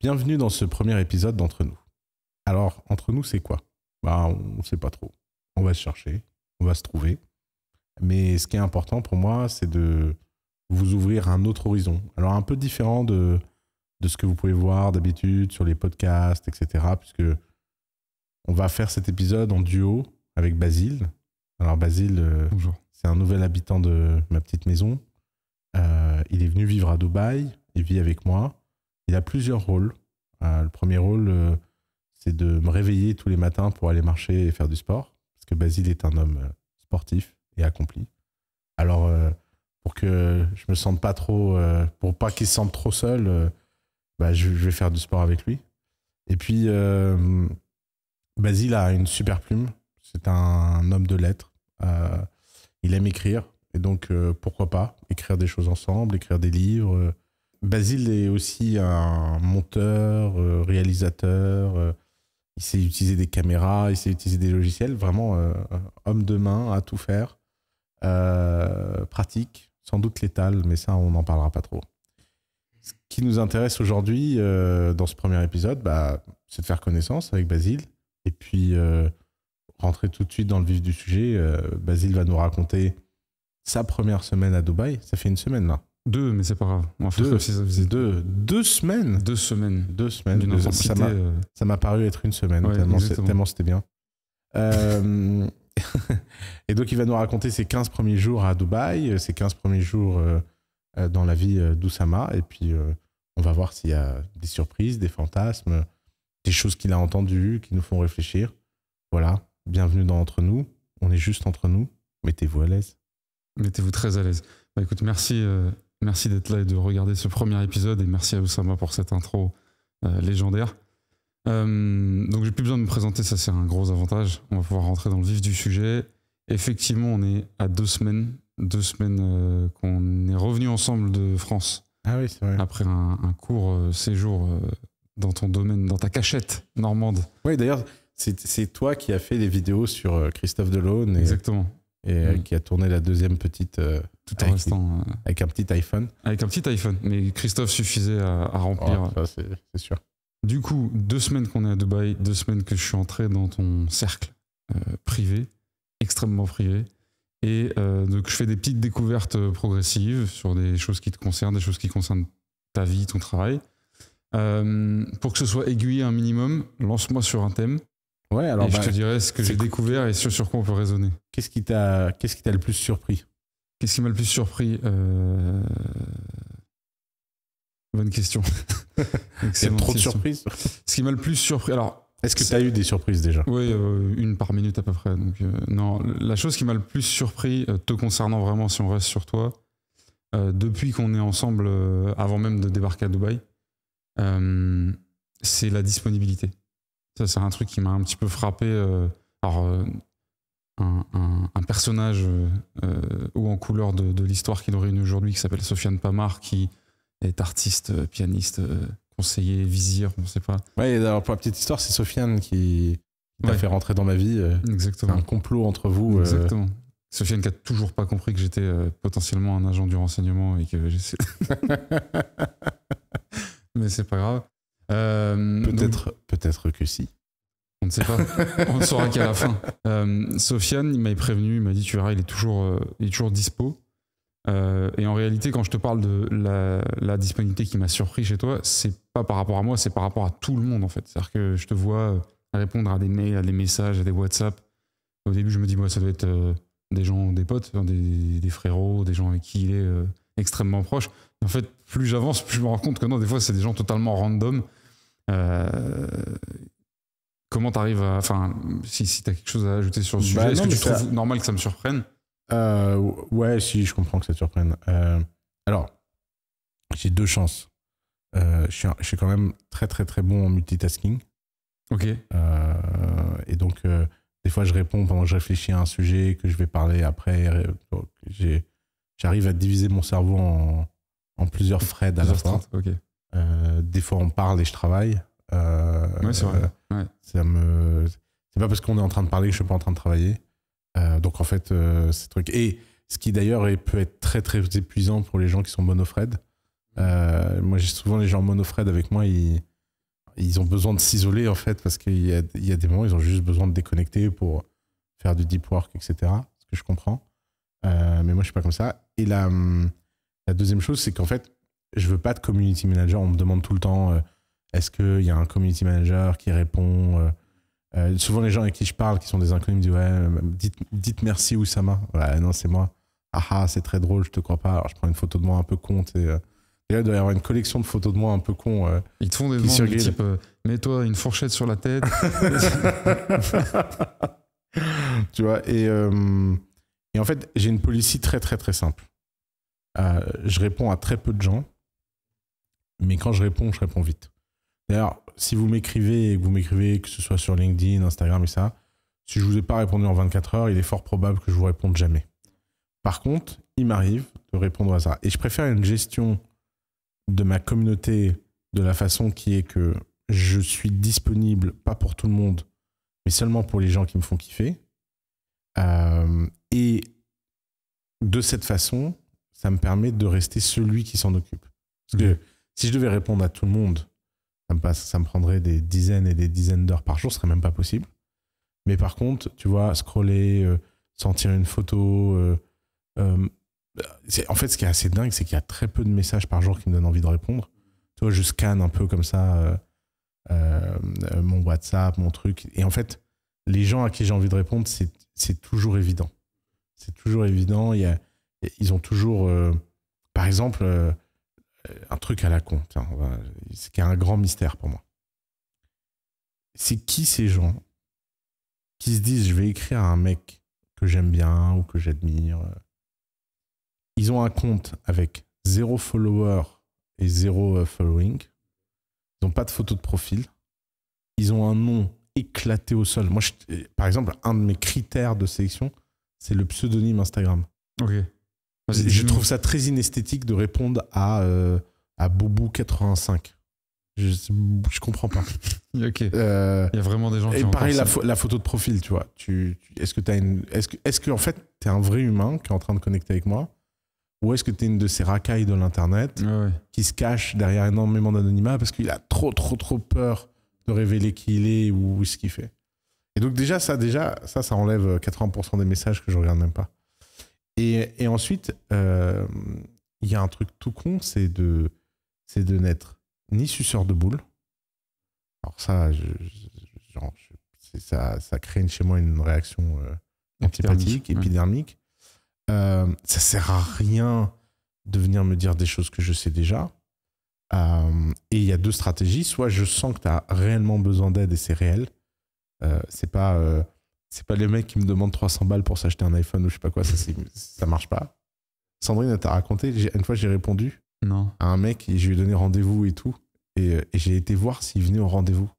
Bienvenue dans ce premier épisode d'Entre nous. Alors, entre nous, c'est quoi? On ne sait pas trop. On va se chercher, on va se trouver. Mais ce qui est important pour moi, c'est de vous ouvrir un autre horizon. Alors, un peu différent de ce que vous pouvez voir d'habitude sur les podcasts, etc. Puisque on va faire cet épisode en duo avec Basile. Alors, Basile, Bonjour. C'est un nouvel habitant de ma petite maison. Il est venu vivre à Dubaï. Il vit avec moi. Il a plusieurs rôles. Le premier rôle, c'est de me réveiller tous les matins pour aller marcher et faire du sport. Parce que Basile est un homme sportif et accompli. Alors, pour que je me sente pas trop, pour pas qu'il se sente trop seul, je vais faire du sport avec lui. Et puis, Basile a une super plume. C'est un homme de lettres. Il aime écrire. Et donc, pourquoi pas écrire des choses ensemble, écrire des livres. Basile est aussi un monteur, réalisateur. Il sait utiliser des caméras, il sait utiliser des logiciels. Vraiment, homme de main à tout faire. Pratique, sans doute létal, mais ça, on n'en parlera pas trop. Ce qui nous intéresse aujourd'hui, dans ce premier épisode, c'est de faire connaissance avec Basile. Et puis, rentrer tout de suite dans le vif du sujet. Basile va nous raconter sa première semaine à Dubaï. Ça fait une semaine, là. 2, mais c'est pas grave. Deux semaines. 2 semaines. 2 semaines. D'une intensité. Ça m'a paru être une semaine, Ouais, tellement c'était bien. Et donc, il va nous raconter ses 15 premiers jours à Dubaï, ses 15 premiers jours dans la vie d'Oussama. Et puis, on va voir s'il y a des surprises, des fantasmes, des choses qu'il a entendues, qui nous font réfléchir. Voilà, bienvenue dans Entre nous. On est juste entre nous. Mettez-vous à l'aise. Mettez-vous très à l'aise. Écoute, merci d'être là et de regarder ce premier épisode, et merci à Oussama pour cette intro légendaire. Donc j'ai plus besoin de me présenter, ça c'est un gros avantage. On va pouvoir rentrer dans le vif du sujet. Effectivement, on est à 2 semaines qu'on est revenus ensemble de France. Ah oui, c'est vrai. Après un court séjour dans ton domaine, dans ta cachette normande. Oui, d'ailleurs, c'est toi qui as fait les vidéos sur Christophe Delaune. Exactement. Et qui a tourné la deuxième petite tout en restant avec un petit iPhone. Avec un petit iPhone, mais Christophe suffisait à remplir. Ouais, ça, c'est sûr. Du coup, 2 semaines qu'on est à Dubaï, 2 semaines que je suis entré dans ton cercle privé, extrêmement privé. Et donc je fais des petites découvertes progressives sur des choses qui te concernent, des choses qui concernent ta vie, ton travail. Pour que ce soit aiguillé un minimum, lance-moi sur un thème. Ouais, alors et je te dirai ce que j'ai découvert et sur quoi on peut raisonner. Qu'est-ce qui t'a le plus surpris? Qu'est-ce qui m'a le plus surpris? Bonne question. Il y a trop de surprises. Ce qui m'a le plus surpris... Alors, est-ce que tu as eu des surprises déjà? Oui, une par minute à peu près. Donc, non, la chose qui m'a le plus surpris, te concernant vraiment, si on reste sur toi, depuis qu'on est ensemble, avant même de débarquer à Dubaï, c'est la disponibilité. Ça, c'est un truc qui m'a un petit peu frappé. Un personnage haut en couleur de l'histoire qui nous réunit aujourd'hui, qui s'appelle Sofiane Pamar, qui est artiste, pianiste, conseiller, vizir, on ne sait pas. Ouais, alors pour la petite histoire, c'est Sofiane qui t'a fait rentrer dans ma vie. Exactement. C'est un complot entre vous. Exactement. Sofiane qui a toujours pas compris que j'étais potentiellement un agent du renseignement et que j'essaie. Mais c'est pas grave. Peut-être que si. On ne sait pas. On ne saura qu'à la fin. Sofiane, il m'avait prévenu, il m'a dit, tu verras, il est toujours dispo. Et en réalité, quand je te parle de la disponibilité qui m'a surpris chez toi, c'est pas par rapport à moi, c'est par rapport à tout le monde en fait. C'est-à-dire que je te vois répondre à des mails, à des messages, à des WhatsApp. Au début, je me dis, ça doit être des gens, des potes, des frérots, des gens avec qui il est extrêmement proche. Et en fait, plus j'avance, plus je me rends compte que non, des fois, c'est des gens totalement random. Comment t'arrives à... Enfin, si t'as quelque chose à ajouter sur le sujet, est-ce que tu trouves normal que ça me surprenne? Ouais, si, je comprends que ça te surprenne. Alors, j'ai 2 chances. Je suis quand même très, très, très bon en multitasking. Ok. Et donc, des fois, je réponds pendant que je réfléchis à un sujet que je vais parler après. Donc, j'arrive à diviser mon cerveau en plusieurs threads à la fois. Okay. Des fois, on parle et je travaille. Ouais, c'est vrai. Ouais. C'est pas parce qu'on est en train de parler que je suis pas en train de travailler. Donc en fait, ces trucs. Et ce qui d'ailleurs peut être très très épuisant pour les gens qui sont monofred. Moi, j'ai souvent les gens monofred avec moi, ils ils ont besoin de s'isoler en fait parce qu'il y a des moments ils ont juste besoin de déconnecter pour faire du deep work, etc. Ce que je comprends. Mais moi je suis pas comme ça. Et la deuxième chose, c'est qu'en fait je veux pas de community manager. On me demande tout le temps est-ce qu'il y a un community manager qui répond souvent les gens avec qui je parle qui sont des inconnus me disent ouais dites merci Oussama. Ouais, non c'est moi. Ah c'est très drôle, je te crois pas. Alors je prends une photo de moi un peu con et là il doit y avoir une collection de photos de moi un peu con. Ils te font des demandes du type mets-toi une fourchette sur la tête. Tu vois, et en fait j'ai une policy très très très simple. Je réponds à très peu de gens, mais quand je réponds vite. D'ailleurs, si vous m'écrivez et que vous m'écrivez, que ce soit sur LinkedIn, Instagram et ça, si je vous ai pas répondu en 24 heures, il est fort probable que je vous réponde jamais. Par contre, il m'arrive de répondre à ça. Et je préfère une gestion de ma communauté de la façon qui est que je suis disponible, pas pour tout le monde, mais seulement pour les gens qui me font kiffer. Et de cette façon, ça me permet de rester celui qui s'en occupe. Parce que si je devais répondre à tout le monde, ça me prendrait des dizaines et des dizaines d'heures par jour, ce serait même pas possible. Mais par contre, tu vois, scroller, sentir une photo... en fait, ce qui est assez dingue, c'est qu'il y a très peu de messages par jour qui me donnent envie de répondre. Tu vois, je scanne un peu comme ça mon WhatsApp, mon truc. Et en fait, les gens à qui j'ai envie de répondre, c'est toujours évident. C'est toujours évident. Ils ont toujours... par exemple, un truc à la con. Tiens, c'est qu'il y a un grand mystère pour moi. C'est qui ces gens qui se disent je vais écrire à un mec que j'aime bien ou que j'admire. Ils ont un compte avec 0 follower et 0 following. Ils n'ont pas de photo de profil. Ils ont un nom éclaté au sol. Moi, par exemple, un de mes critères de sélection, c'est le pseudonyme Instagram. Ok. Je trouve ça très inesthétique de répondre à Boubou85. Je comprends pas. Ok. Il y a vraiment des gens qui ont pareil, la photo de profil, tu vois. Est-ce que en fait, t'es un vrai humain qui est en train de connecter avec moi? Ou est-ce que t'es une de ces racailles de l'internet qui se cache derrière énormément d'anonymat parce qu'il a trop peur de révéler qui il est ou ce qu'il fait? Et donc ça enlève 80% des messages que je regarde même pas. Et ensuite, il y a un truc tout con, c'est de n'être ni suceur de boules. Alors ça, ça crée chez moi une réaction antipathique, épidermique. Ça sert à rien de venir me dire des choses que je sais déjà. Et il y a deux stratégies. Soit je sens que tu as réellement besoin d'aide et c'est réel. C'est pas les mecs qui me demandent 300 balles pour s'acheter un iPhone ou je sais pas quoi. Ça marche pas. Sandrine, elle t'a raconté. Une fois, j'ai répondu à un mec et je lui ai donné rendez-vous et tout. Et j'ai été voir s'il venait au rendez-vous.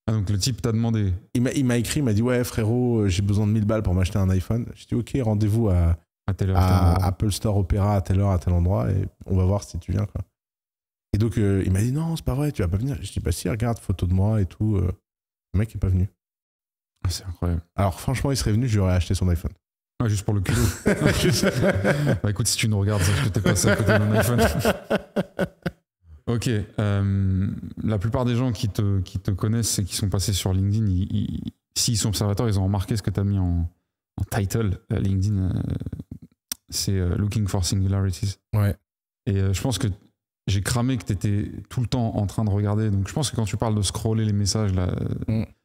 Ah, donc le type t'a demandé. Il m'a écrit, il m'a dit ouais frérot, j'ai besoin de 1000 balles pour m'acheter un iPhone. J'ai dit ok, rendez-vous à Apple Store Opéra à telle heure, à tel endroit et on va voir si tu viens quoi. Et donc il m'a dit non, c'est pas vrai, tu vas pas venir. Je dis bah si, regarde, photo de moi et tout. Le mec est pas venu. C'est incroyable. Alors franchement, il serait venu, je lui aurais acheté son iPhone. Ah, juste pour le culot. Bah écoute, si tu nous regardes, c'est que t'es passé à côté de mon iPhone. Ok. La plupart des gens qui te connaissent et qui sont passés sur LinkedIn, s'ils sont observateurs, ils ont remarqué ce que tu as mis en title. LinkedIn, c'est Looking for Singularities. Ouais. Et je pense que j'ai cramé que tu étais tout le temps en train de regarder. Donc je pense que quand tu parles de scroller les messages, là,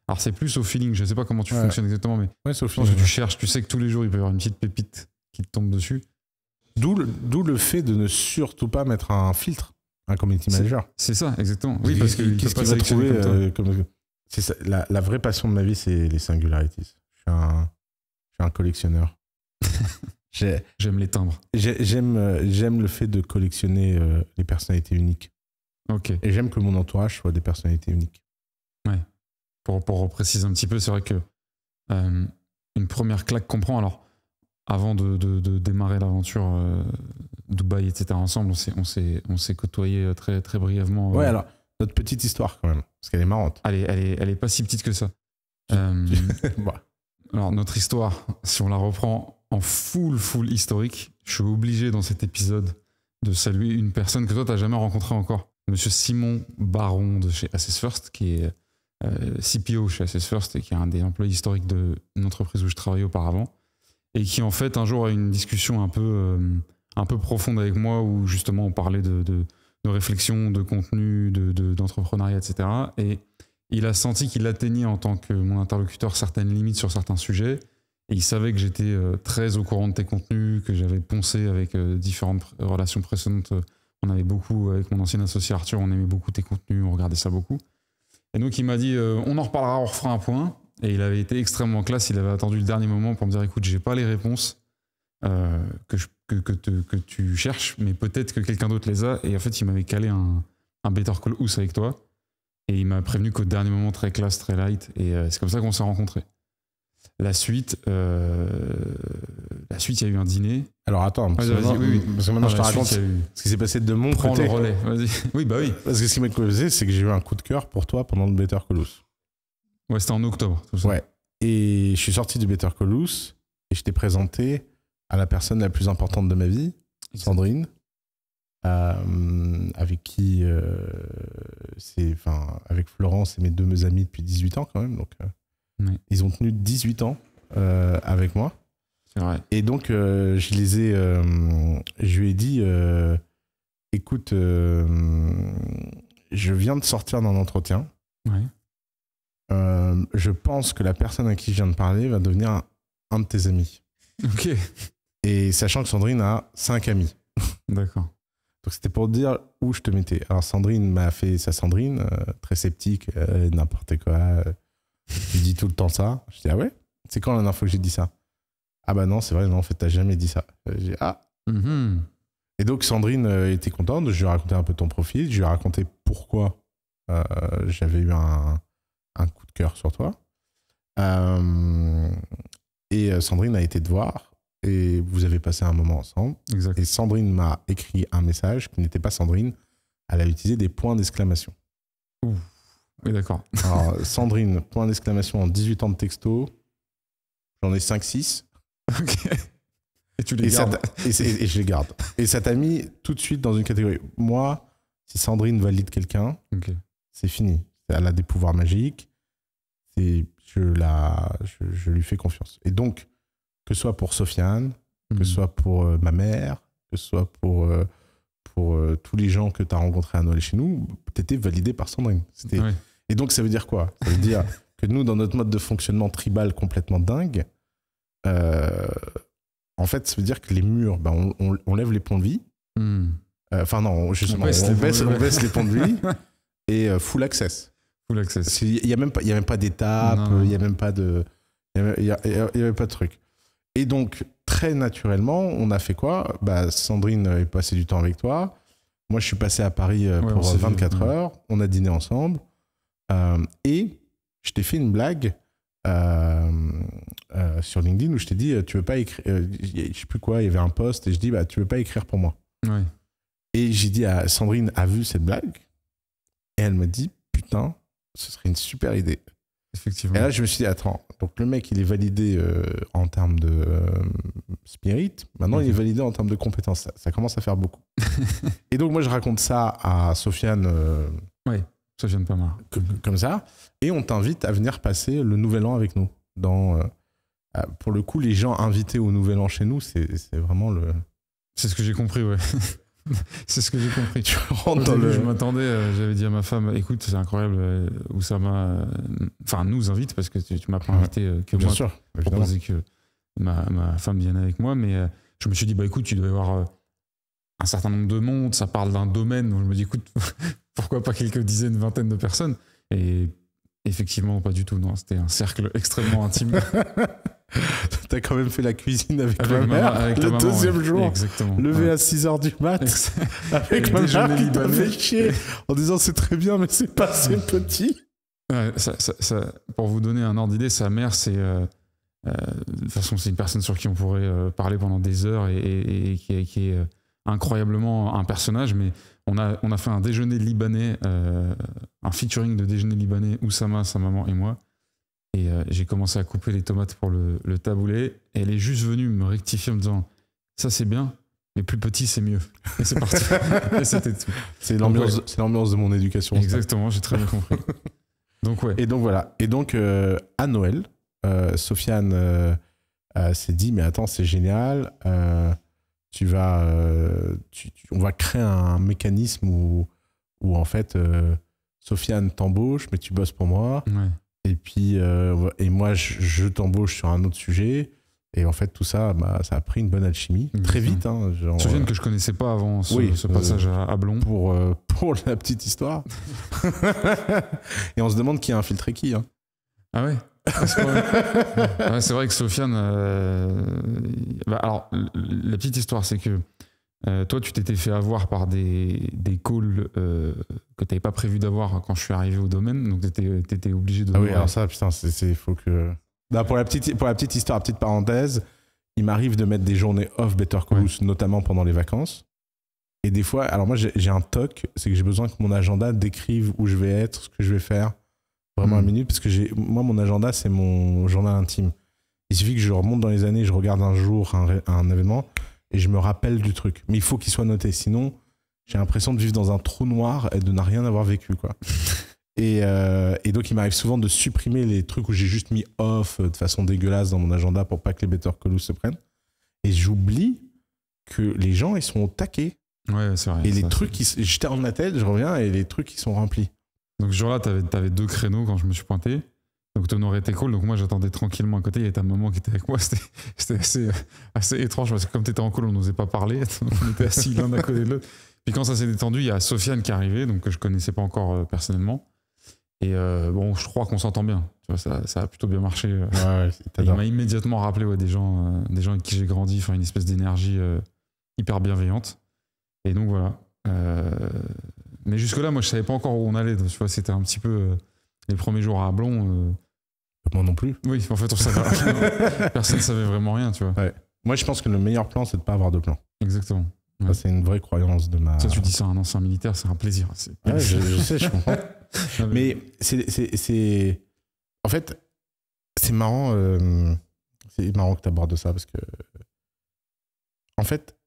alors c'est plus au feeling. Je sais pas comment tu fonctionnes exactement, mais je pense que tu cherches. Tu sais que tous les jours, il peut y avoir une petite pépite qui te tombe dessus. D'où le fait de ne surtout pas mettre un filtre. Un community manager. C'est ça, exactement. Oui, parce que qu'est-ce qu'il va trouver c'est ça, la vraie passion de ma vie, c'est les singularities. Je suis un collectionneur. J'aime les timbres. J'aime le fait de collectionner les personnalités uniques. Ok. Et j'aime que mon entourage soit des personnalités uniques. Ouais. Pour repréciser un petit peu, c'est vrai que une première claque qu'on prend, alors avant de démarrer l'aventure Dubaï, etc. ensemble, on s'est côtoyés très, très brièvement. Ouais, alors, notre petite histoire quand même, parce qu'elle est marrante. Elle est pas si petite que ça. Alors, notre histoire, si on la reprend en full historique, je suis obligé dans cet épisode de saluer une personne que toi, tu n'as jamais rencontrée encore. monsieur Simon Baron de chez Assess First, qui est CPO chez Assess First et qui est un des employés historiques d'une entreprise où je travaillais auparavant, et qui en fait un jour a eu une discussion un peu profonde avec moi où justement on parlait de réflexion, de contenu, d'entrepreneuriat, etc. Et il a senti qu'il atteignait en tant que mon interlocuteur certaines limites sur certains sujets. Et il savait que j'étais très au courant de tes contenus, que j'avais poncé avec différentes relations précédentes. On avait beaucoup, avec mon ancien associé Arthur, on aimait beaucoup tes contenus, on regardait ça beaucoup. Et donc il m'a dit, on en reparlera, on refera un point. Et il avait été extrêmement classe, il avait attendu le dernier moment pour me dire, écoute, j'ai pas les réponses que tu cherches, mais peut-être que quelqu'un d'autre les a. Et en fait, il m'avait calé un Better Call Us avec toi. Et il m'a prévenu qu'au dernier moment, très classe, très light. Et c'est comme ça qu'on s'est rencontrés. La suite, il y a eu un dîner. Alors attends, parce que maintenant je te raconte ce qui s'est passé de mon côté. Prends le relais, vas-y. Oui, bah oui. Parce que ce qui m'a causé, c'est que j'ai eu un coup de cœur pour toi pendant le Better Call Us. Ouais, c'était en octobre, tout ça. Ouais. Et je suis sorti du Better Call Us et je t'ai présenté à la personne la plus importante de ma vie, Sandrine, avec qui, avec Florence et mes deux amis depuis 18 ans quand même. Donc, ils ont tenu 18 ans avec moi. C'est vrai. Et donc, je lui ai dit, écoute, je viens de sortir d'un entretien. Ouais. Je pense que la personne à qui je viens de parler va devenir un de tes amis. Ok. Et sachant que Sandrine a 5 amis. D'accord. Donc c'était pour dire où je te mettais. Alors Sandrine m'a fait sa Sandrine, très sceptique, n'importe quoi. Tu dis tout le temps ça. Je dis ah ouais? C'est quand la dernière fois que j'ai dit ça? Ah bah non, c'est vrai, non, en fait, t'as jamais dit ça. J'ai dit ah. Mm-hmm. Et donc Sandrine était contente. Je lui ai raconté un peu ton profil. Je lui ai raconté pourquoi j'avais eu un coup de cœur sur toi. Et Sandrine a été te voir. Et vous avez passé un moment ensemble. Exact. Et Sandrine m'a écrit un message qui n'était pas Sandrine. Elle a utilisé des points d'exclamation. Ouh. Oui, d'accord. Alors, Sandrine, point d'exclamation en 18 ans de texto. J'en ai 5-6. Ok. Et tu les gardes. Et je les garde. Et ça t'a mis tout de suite dans une catégorie. Moi, si Sandrine valide quelqu'un, c'est fini. Elle a des pouvoirs magiques. Je lui fais confiance. Et donc, que ce soit pour Sofiane, que ce soit pour ma mère, que ce soit pour tous les gens que tu as rencontrés à Noël chez nous, tu étais validé par Sandrine. Oui. Et donc, ça veut dire quoi? Ça veut dire que nous, dans notre mode de fonctionnement tribal complètement dingue, en fait, ça veut dire que les murs, on lève les ponts de vie. Enfin, non, justement, on baisse les ponts de vie et full access. Full access. Il n'y a même pas d'étape, il n'y a même pas de... Il y avait pas de truc. Et donc, très naturellement, on a fait quoi? Sandrine est passée du temps avec toi. Moi, je suis passé à Paris pour 24 heures. On a dîné ensemble. Et je t'ai fait une blague sur LinkedIn où je t'ai dit, tu veux pas écrire... je sais plus quoi, il y avait un post et je dis, tu veux pas écrire pour moi? Ouais. Et j'ai dit à Sandrine, a vu cette blague? Et elle me dit, putain, ce serait une super idée. Effectivement. Et là, je me suis dit, attends, donc le mec, il est validé en termes de spirit. Maintenant, il est validé en termes de compétences. Ça commence à faire beaucoup. Et donc, moi, je raconte ça à Sofiane. Oui, Sofiane Pamar. Comme ça. Et on t'invite à venir passer le Nouvel An avec nous. Pour le coup, les gens invités au Nouvel An chez nous, c'est vraiment le... C'est ce que j'ai compris, ouais. C'est ce que j'ai compris. Tu rentres dans Je m'attendais, j'avais dit à ma femme, écoute, c'est incroyable, Oussama nous invite, parce que tu m'as pas invité que bien moi. Sûr, proposé que ma femme vienne avec moi, mais je me suis dit, écoute, tu dois y avoir un certain nombre de monde, ça parle d'un domaine, donc je me dis, écoute, pourquoi pas quelques dizaines, vingtaines de personnes? Et effectivement, pas du tout, non, c'était un cercle extrêmement intime. T'as quand même fait la cuisine avec ma mère le deuxième jour. Exactement. Levé à 6h du mat avec ma mère qui t'a fait chier en disant c'est très bien mais c'est pas assez petit. Ouais, pour vous donner un ordre d'idée, sa mère c'est de toute façon c'est une personne sur qui on pourrait parler pendant des heures et qui est incroyablement un personnage, mais on a fait un déjeuner libanais, un featuring de déjeuner libanais, Oussama, sa maman et moi. Et j'ai commencé à couper les tomates pour le taboulé. Et elle est juste venue me rectifier en me disant « Ça, c'est bien, mais plus petit, c'est mieux. Et c'est parti. Et c'était tout. C'est l'ambiance, c'est l'ambiance de mon éducation. Exactement, j'ai très bien compris. Donc, ouais. Et donc, voilà. Et donc, à Noël, Sofiane s'est dit, mais attends, c'est génial. On va créer un mécanisme où en fait, Sofiane t'embauche, mais tu bosses pour moi. Ouais. Et puis, et moi, je t'embauche sur un autre sujet. Et en fait, tout ça, ça a pris une bonne alchimie. Très vite. Hein, Sofiane que je connaissais pas avant ce passage à Blon. Pour la petite histoire. Et on se demande qui a infiltré qui. Hein. Ah ouais. Ouais, c'est vrai que Sofiane... alors, la petite histoire, c'est que toi, tu t'étais fait avoir par des calls que tu n'avais pas prévu d'avoir quand je suis arrivé au domaine. Donc, tu étais obligé de... Ah oui, alors ça, putain, il faut que... Non, pour la petite histoire, petite parenthèse, il m'arrive de mettre des journées off Better Call Saul, notamment pendant les vacances. Et des fois, alors moi, j'ai un toc, c'est que j'ai besoin que mon agenda décrive où je vais être, ce que je vais faire, vraiment à minute, parce que moi, mon agenda, c'est mon journal intime. Il suffit que je remonte dans les années, je regarde un jour un événement, et je me rappelle du truc. Mais il faut qu'il soit noté, sinon, j'ai l'impression de vivre dans un trou noir et de ne rien avoir vécu, quoi. Et donc, il m'arrive souvent de supprimer les trucs où j'ai juste mis off de façon dégueulasse dans mon agenda pour pas que les Better Call Saul se prennent. Et j'oublie que les gens, ils sont au taquet. Ouais, c'est vrai. Et les trucs, je termine ma tête, je reviens et les trucs, ils sont remplis. Donc, ce jour-là, t'avais 2 créneaux quand je me suis pointé. Donc, ton horaire était cool. Donc, moi, j'attendais tranquillement à côté. Il y avait ta maman qui était avec moi. C'était assez étrange parce que comme t'étais en call, on n'osait pas parler. On était assis l'un à côté de l'autre. Puis, quand ça s'est détendu, il y a Sofiane qui est arrivé, donc que je connaissais pas encore personnellement. Et bon, je crois qu'on s'entend bien. Tu vois, ça a plutôt bien marché. Ouais, il m'a immédiatement rappelé des gens avec qui j'ai grandi, une espèce d'énergie hyper bienveillante. Et donc voilà. Mais jusque-là, moi, je savais pas encore où on allait. Tu vois, c'était un petit peu les premiers jours à Blon. Moi non plus. Oui, en fait, on savait rien. Personne ne savait vraiment rien, tu vois. Ouais. Moi, je pense que le meilleur plan, c'est de pas avoir de plan. Exactement. Ça, c'est une vraie croyance de ma... Ça, tu dis ça à un ancien militaire, c'est un plaisir. Ouais, je sais, je comprends. Mais c'est... En fait, c'est marrant que tu abordes ça parce que... En fait,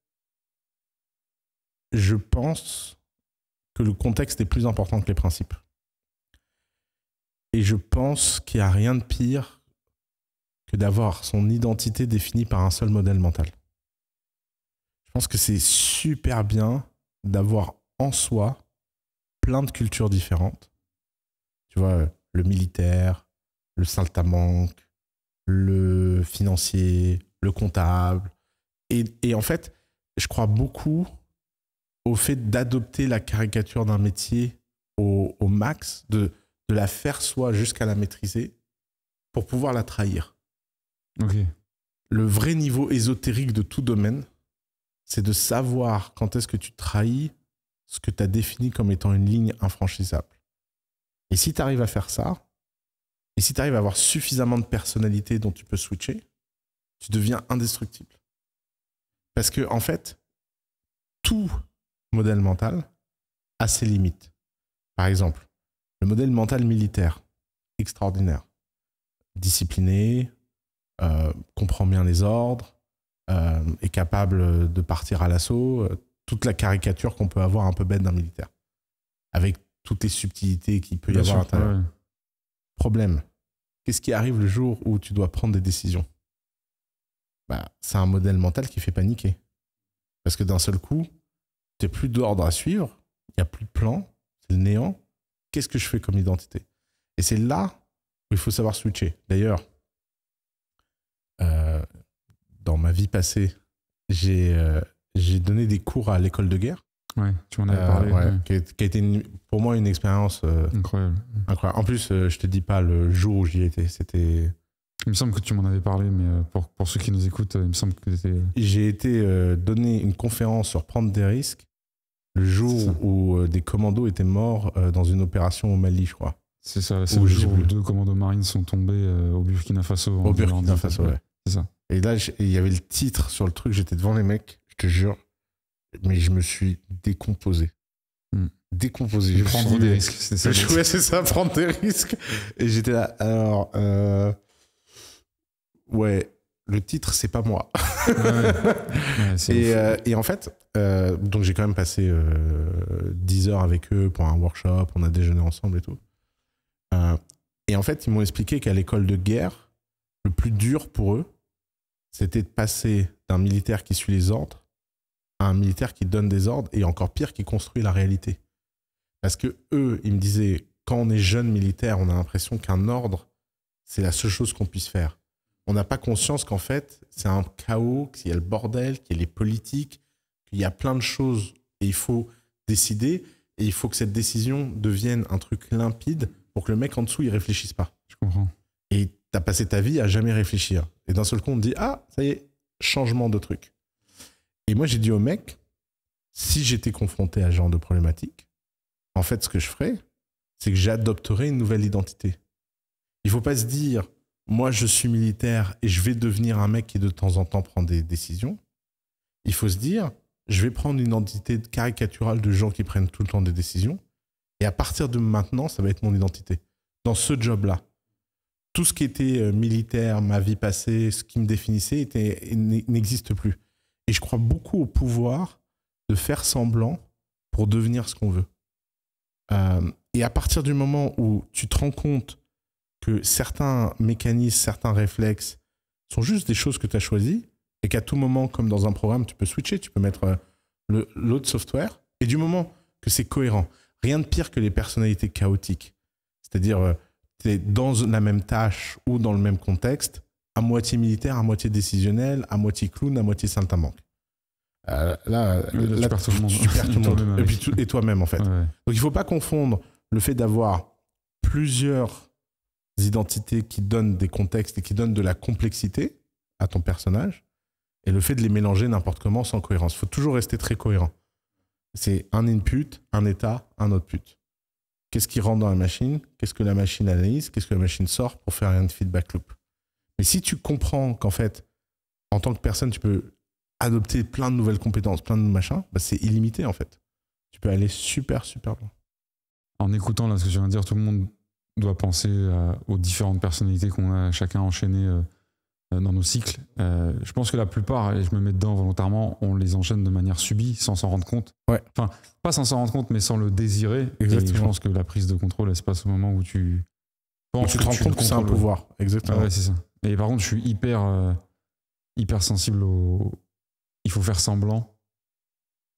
je pense que le contexte est plus important que les principes. Et je pense qu'il n'y a rien de pire que d'avoir son identité définie par un seul modèle mental. Je pense que c'est super bien d'avoir en soi plein de cultures différentes. Tu vois, le militaire, le saltimbanque, le financier, le comptable. Et en fait, je crois beaucoup au fait d'adopter la caricature d'un métier au max, de la faire soi jusqu'à la maîtriser pour pouvoir la trahir. Okay. Le vrai niveau ésotérique de tout domaine, c'est de savoir quand est-ce que tu trahis ce que tu as défini comme étant une ligne infranchissable. Et si tu arrives à faire ça, et si tu arrives à avoir suffisamment de personnalité dont tu peux switcher, tu deviens indestructible. Parce que, en fait, tout modèle mental a ses limites. Par exemple, le modèle mental militaire, extraordinaire, discipliné, comprend bien les ordres, est capable de partir à l'assaut, toute la caricature qu'on peut avoir un peu bête d'un militaire, avec toutes les subtilités qu'il peut y avoir à l'intérieur. Ouais. Problème, qu'est-ce qui arrive le jour où tu dois prendre des décisions ? C'est un modèle mental qui fait paniquer. Parce que d'un seul coup, tu n'as plus d'ordre à suivre, il n'y a plus de plan, c'est le néant. Qu'est-ce que je fais comme identité ? Et c'est là où il faut savoir switcher. D'ailleurs, dans ma vie passée, j'ai donné des cours à l'école de guerre. Ouais, tu m'en avais parlé. Ouais. Qui a été pour moi une expérience incroyable. En plus, je te dis pas le jour où j'y étais. C'était... Il me semble que tu m'en avais parlé, mais pour ceux qui nous écoutent, il me semble que c'était... J'ai été donner une conférence sur prendre des risques le jour où des commandos étaient morts dans une opération au Mali, je crois. C'est ça, c'est le jour où 2 commandos marines sont tombés au Burkina Faso. Au Burkina Faso, ouais. C'est ça. Et là, il y avait le titre sur le truc, j'étais devant les mecs, je te jure, mais je me suis décomposé. Décomposé. Prendre des risques, c'est ça. Ouais, c'est ça, prendre des risques. Et j'étais là, alors... Ouais, le titre, c'est pas moi. Ouais, et en fait, donc j'ai quand même passé 10 heures avec eux pour un workshop, on a déjeuné ensemble et tout. Et en fait, ils m'ont expliqué qu'à l'école de guerre, le plus dur pour eux, c'était de passer d'un militaire qui suit les ordres à un militaire qui donne des ordres et encore pire, qui construit la réalité. Parce que eux, ils me disaient, quand on est jeune militaire, on a l'impression qu'un ordre, c'est la seule chose qu'on puisse faire. On n'a pas conscience qu'en fait, c'est un chaos, qu'il y a le bordel, qu'il y a les politiques, qu'il y a plein de choses et il faut décider et il faut que cette décision devienne un truc limpide pour que le mec en dessous, il réfléchisse pas. Je comprends. Et t'as passé ta vie à jamais réfléchir. Et d'un seul coup, on te dit, ah, ça y est, changement de truc. Et moi, j'ai dit au mec, si j'étais confronté à ce genre de problématique, en fait, ce que je ferais, c'est que j'adopterais une nouvelle identité. Il faut pas se dire, moi, je suis militaire et je vais devenir un mec qui de temps en temps prend des décisions. Il faut se dire, je vais prendre une identité caricaturale de gens qui prennent tout le temps des décisions. Et à partir de maintenant, ça va être mon identité. Dans ce job-là, tout ce qui était militaire, ma vie passée, ce qui me définissait, n'existe plus. Et je crois beaucoup au pouvoir de faire semblant pour devenir ce qu'on veut. Et à partir du moment où tu te rends compte que certains mécanismes, certains réflexes sont juste des choses que tu as choisies et qu'à tout moment, comme dans un programme, tu peux switcher, tu peux mettre l'autre software. Et du moment que c'est cohérent, rien de pire que les personnalités chaotiques. C'est-à-dire, tu es dans la même tâche ou dans le même contexte, à moitié militaire, à moitié décisionnel, à moitié clown, à moitié saltimbanque. Là, tu perds tout le monde. Tu perds tout le monde. Et toi-même, en fait. Ouais. Donc, il ne faut pas confondre le fait d'avoir plusieurs identités qui donnent des contextes et qui donnent de la complexité à ton personnage et le fait de les mélanger n'importe comment sans cohérence. Il faut toujours rester très cohérent. C'est un input, un état, un output. Qu'est-ce qui rentre dans la machine? Qu'est-ce que la machine analyse? Qu'est-ce que la machine sort pour faire un feedback loop? Mais si tu comprends qu'en fait, en tant que personne, tu peux adopter plein de nouvelles compétences, plein de machins, bah c'est illimité en fait. Tu peux aller super, super loin. En écoutant là ce que tu viens de dire, tout le monde doit penser aux différentes personnalités qu'on a chacun enchaînées dans nos cycles. Je pense que la plupart, et je me mets dedans volontairement, on les enchaîne de manière subie, sans s'en rendre compte. Ouais. Enfin, pas sans s'en rendre compte, mais sans le désirer. Exactement. Et je pense que la prise de contrôle, elle se passe au moment où tu penses tu te rends compte que c'est un pouvoir. Exactement. Ah ouais, c'est ça. Et par contre, je suis hyper sensible au... Il faut faire semblant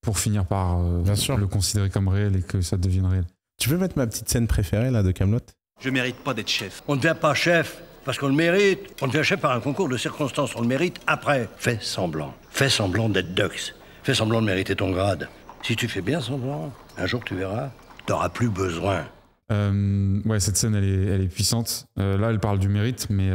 pour finir par le considérer comme réel et que ça devienne réel. Tu peux mettre ma petite scène préférée là de Kaamelott? Je mérite pas d'être chef. On ne devient pas chef parce qu'on le mérite. On devient chef par un concours de circonstances. On le mérite après. Fais semblant. Fais semblant d'être Dux. Fais semblant de mériter ton grade. Si tu fais bien semblant, un jour tu verras, t'auras plus besoin. Ouais, cette scène, elle est puissante. Là, elle parle du mérite, mais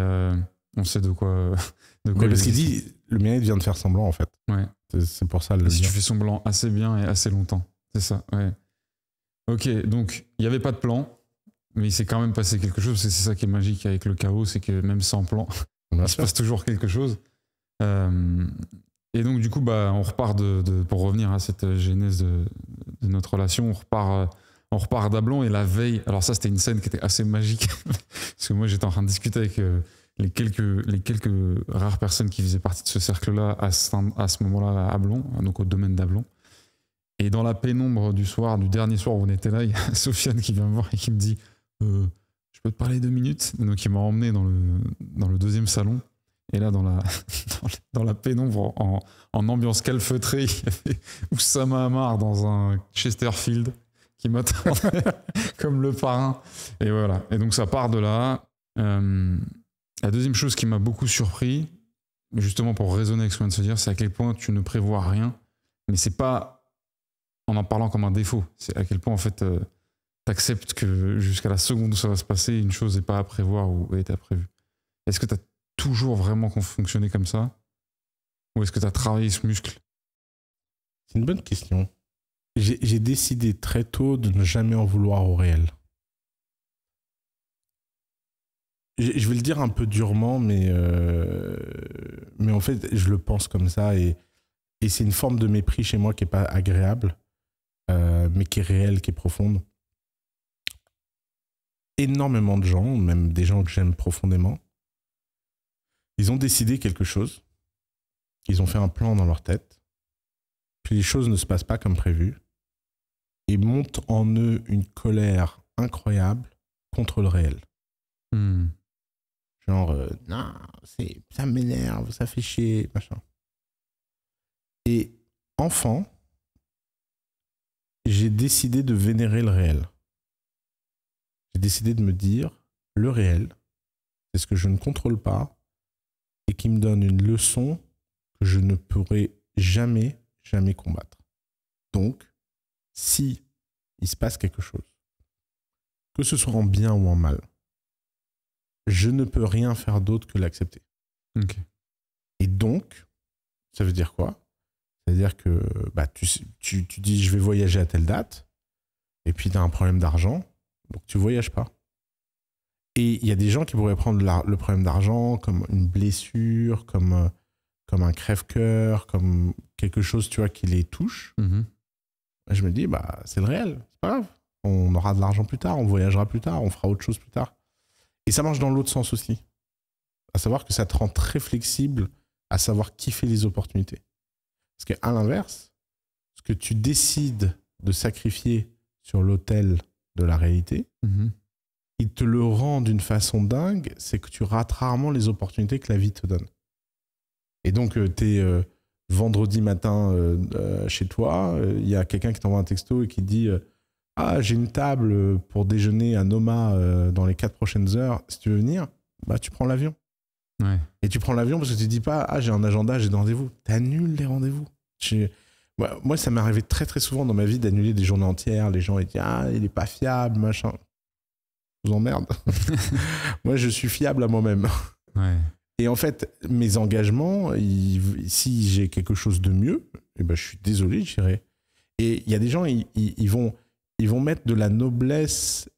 on sait de quoi parce qu'il dit, le mérite vient de faire semblant en fait. Ouais. C'est pour ça. Si tu fais semblant assez bien et assez longtemps. C'est ça, ouais. Ok, donc il n'y avait pas de plan, mais il s'est quand même passé quelque chose. C'est ça qui est magique avec le chaos, c'est que même sans plan, il se passe toujours quelque chose. Et donc du coup, on repart pour revenir à cette genèse de notre relation, on repart d'Ablon et la veille. Alors ça, c'était une scène qui était assez magique parce que moi, j'étais en train de discuter avec les quelques rares personnes qui faisaient partie de ce cercle-là à ce moment-là à Ablon, donc au domaine d'Ablon. Et dans la pénombre du dernier soir où on était là, il y a Sofiane qui vient me voir et qui me dit je peux te parler 2 minutes? Et donc il m'a emmené dans le deuxième salon. Et là, dans la pénombre, en ambiance calfeutrée, il y avait Oussama Ammar dans un Chesterfield qui m'attendait comme le parrain. Et voilà. Et donc ça part de là. La deuxième chose qui m'a beaucoup surpris, justement pour raisonner avec ce qu'on vient de se dire, c'est à quel point tu ne prévois rien. Mais c'est pas en parlant comme un défaut. C'est à quel point, en fait, t'acceptes que jusqu'à la seconde où ça va se passer, une chose n'est pas à prévoir ou est à prévu. Est-ce que t'as toujours vraiment fonctionné comme ça? Ou est-ce que t'as travaillé ce muscle? C'est une bonne question. J'ai décidé très tôt de ne jamais en vouloir au réel. Je vais le dire un peu durement, mais en fait, je le pense comme ça. Et c'est une forme de mépris chez moi qui n'est pas agréable, mais qui est réelle, qui est profonde. Énormément de gens, même des gens que j'aime profondément, Ils ont décidé quelque chose. Ils ont fait un plan dans leur tête. Puis les choses ne se passent pas comme prévu. Et montent en eux une colère incroyable contre le réel. Genre, non, ça m'énerve, ça fait chier, machin. Et enfant, j'ai décidé de vénérer le réel. J'ai décidé de me dire, le réel, c'est ce que je ne contrôle pas et qui me donne une leçon que je ne pourrai jamais combattre. Donc, si il se passe quelque chose, que ce soit en bien ou en mal, je ne peux rien faire d'autre que l'accepter. Okay. Et donc, ça veut dire quoi? Ça veut dire que tu dis je vais voyager à telle date, et puis tu as un problème d'argent, donc tu voyages pas. Et il y a des gens qui pourraient prendre le problème d'argent comme une blessure, comme un crève-cœur, comme quelque chose, tu vois, qui les touche. Je me dis, c'est le réel, c'est pas grave. On aura de l'argent plus tard, on voyagera plus tard, on fera autre chose plus tard. Et ça marche dans l'autre sens aussi. À savoir que ça te rend très flexible à savoir kiffer les opportunités. Parce qu'à l'inverse, ce que tu décides de sacrifier sur l'autel de la réalité, il te le rend d'une façon dingue, c'est que tu rates rarement les opportunités que la vie te donne. Et donc, t'es vendredi matin chez toi, il y a quelqu'un qui t'envoie un texto et qui te dit j'ai une table pour déjeuner à Noma dans les 4 prochaines heures, si tu veux venir, tu prends l'avion. Ouais. Et tu prends l'avion parce que tu te dis pas j'ai un agenda, j'ai des rendez-vous. T'annules les rendez-vous. Moi, ça m'est arrivé très très souvent dans ma vie d'annuler des journées entières. Les gens ils disent il est pas fiable, machin. Je vous emmerde. Moi, je suis fiable à moi-même. Ouais. Et en fait, mes engagements, si j'ai quelque chose de mieux, je suis désolé, je dirais. Et il y a des gens, ils vont mettre de la noblesse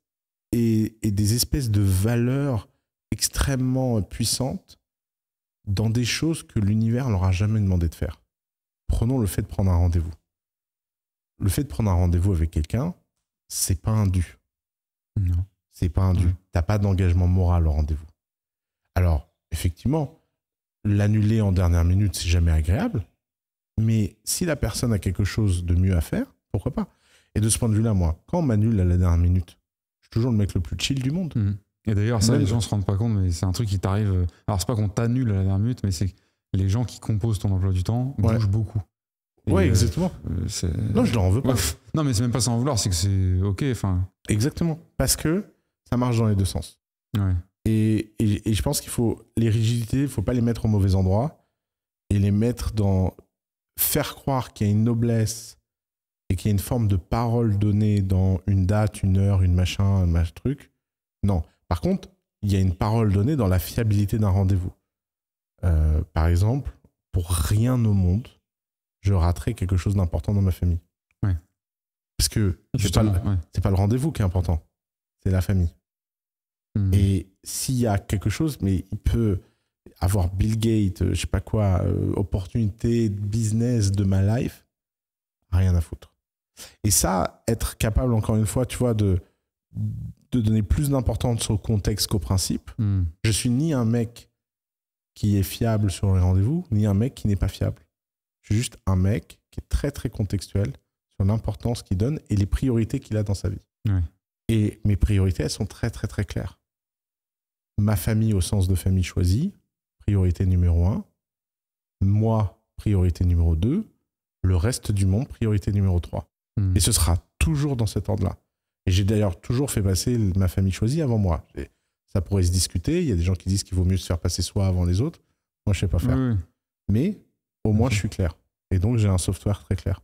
et des espèces de valeurs extrêmement puissantes dans des choses que l'univers leur a jamais demandé de faire. Prenons le fait de prendre un rendez-vous. Le fait de prendre un rendez-vous avec quelqu'un, c'est pas un dû. Non. C'est pas un dû. T'as pas d'engagement moral au rendez-vous. Alors, effectivement, l'annuler en dernière minute, c'est jamais agréable. Mais si la personne a quelque chose de mieux à faire, pourquoi pas? Et de ce point de vue-là, moi, quand on m'annule à la dernière minute, je suis toujours le mec le plus chill du monde. Et d'ailleurs, ça, les gens se rendent pas compte, mais c'est un truc qui t'arrive. Alors, c'est pas qu'on t'annule à la dernière minute, mais c'est que les gens qui composent ton emploi du temps bougent beaucoup. Oui, exactement. Non, je leur en veux pas. Non, mais c'est même pas sans en vouloir, c'est que c'est OK. Exactement. Parce que ça marche dans les deux sens. Ouais. Et je pense qu'il faut les rigidités, il faut pas les mettre au mauvais endroit et les mettre dans faire croire qu'il y a une noblesse et qu'il y a une forme de parole donnée dans une date, une heure, un truc. Non. Par contre, il y a une parole donnée dans la fiabilité d'un rendez-vous. Par exemple, pour rien au monde, je raterai quelque chose d'important dans ma famille. Ouais. Parce que c'est pas le rendez-vous qui est important, c'est la famille. Et s'il y a quelque chose, mais il peut avoir Bill Gates, je sais pas quoi, opportunité, business de ma life, rien à foutre. Et ça, être capable, encore une fois, tu vois, de donner plus d'importance au contexte qu'au principe. Je suis ni un mec qui est fiable sur les rendez-vous, ni un mec qui n'est pas fiable. Je suis juste un mec qui est très, très contextuel sur l'importance qu'il donne et les priorités qu'il a dans sa vie. Ouais. Et mes priorités, elles sont très, très, très claires. Ma famille au sens de famille choisie, priorité numéro 1. Moi, priorité numéro 2. Le reste du monde, priorité numéro 3. Et ce sera toujours dans cet ordre-là. Et j'ai d'ailleurs toujours fait passer ma famille choisie avant moi. Ça pourrait se discuter. Il y a des gens qui disent qu'il vaut mieux se faire passer soi avant les autres. Moi, je ne sais pas faire. Mais au moins, je suis clair. Et donc, j'ai un software très clair.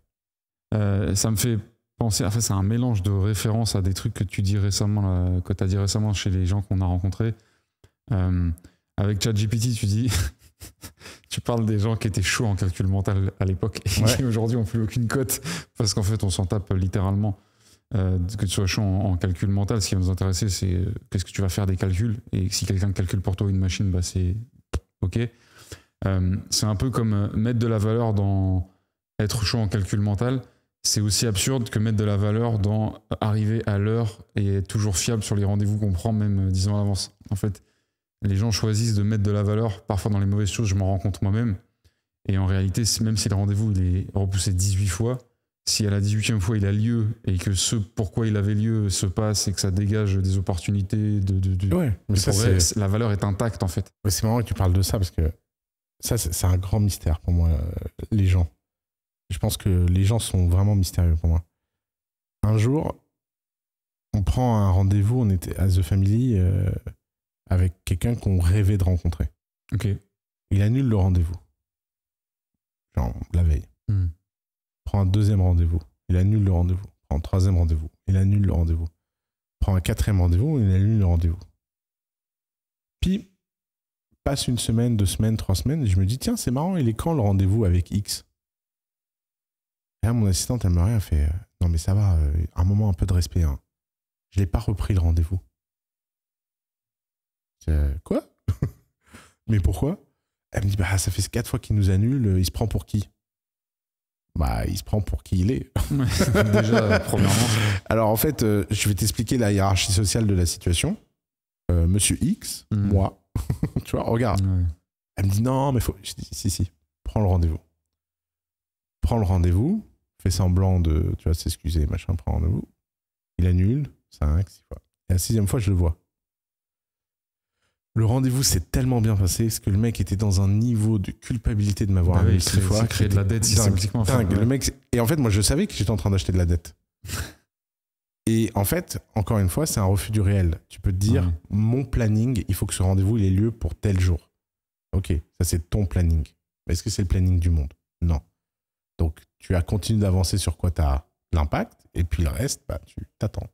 Ça me fait penser... En fait, c'est un mélange de références à des trucs que tu dis récemment, que tu as dit récemment chez les gens qu'on a rencontrés. Avec ChatGPT, tu dis... tu parles des gens qui étaient chauds en calcul mental à l'époque et qui aujourd'hui n'ont plus aucune cote parce qu'en fait, on s'en tape littéralement. Que tu sois chaud en calcul mental, ce qui va nous intéresser, c'est qu'est-ce que tu vas faire des calculs, et si quelqu'un calcule pour toi une machine, c'est OK. C'est un peu comme mettre de la valeur dans être chaud en calcul mental. C'est aussi absurde que mettre de la valeur dans arriver à l'heure et être toujours fiable sur les rendez-vous qu'on prend, même 10 ans à l'avance. En fait, les gens choisissent de mettre de la valeur parfois dans les mauvaises choses, je m'en rends compte moi-même. Et en réalité, même si le rendez-vous il est repoussé 18 fois, si à la 18e fois il a lieu et que ce pourquoi il avait lieu se passe et que ça dégage des opportunités mais ça, la valeur est intacte en fait. Ouais, c'est marrant que tu parles de ça parce que ça, c'est un grand mystère pour moi, les gens. Je pense que les gens sont vraiment mystérieux pour moi. Un jour, on prend un rendez-vous, on était à The Family avec quelqu'un qu'on rêvait de rencontrer. Ok. Il annule le rendez-vous. Genre la veille. Prend un deuxième rendez-vous. Il annule le rendez-vous. Prend un troisième rendez-vous. Il annule le rendez-vous. Prend un quatrième rendez-vous. Il annule le rendez-vous. Puis, passe une semaine, 2 semaines, 3 semaines, et je me dis, tiens, c'est marrant, il est quand le rendez-vous avec X? Et là, mon assistante, elle me regarde, elle fait, non mais ça va, un moment, un peu de respect. Hein. Je n'ai pas repris le rendez-vous. Quoi? Mais pourquoi? Elle me dit, bah ça fait 4 fois qu'il nous annule, il se prend pour qui? Bah, il se prend pour qui il est. Déjà, premièrement. Alors, en fait, je vais t'expliquer la hiérarchie sociale de la situation. Monsieur X, moi, tu vois, regarde. Ouais. Elle me dit, non, mais faut... Je dis, si, prends le rendez-vous. Prends le rendez-vous, fais semblant de, tu vois, s'excuser, machin, prends le rendez-vous. Il annule, 5, 6 fois. Et la 6e fois, je le vois. Le rendez-vous s'est tellement bien passé parce que le mec était dans un niveau de culpabilité de m'avoir annulé 6 fois. Créer de la dette systématiquement. Dingue. Le mec, et en fait, moi, je savais que j'étais en train d'acheter de la dette. Et en fait, encore une fois, c'est un refus du réel. Tu peux te dire, mon planning, il faut que ce rendez-vous il ait lieu pour tel jour. Ok, ça c'est ton planning. Mais est-ce que c'est le planning du monde? Non. Donc, tu as continué d'avancer sur quoi tu as l'impact, et puis le reste, bah, tu t'attends.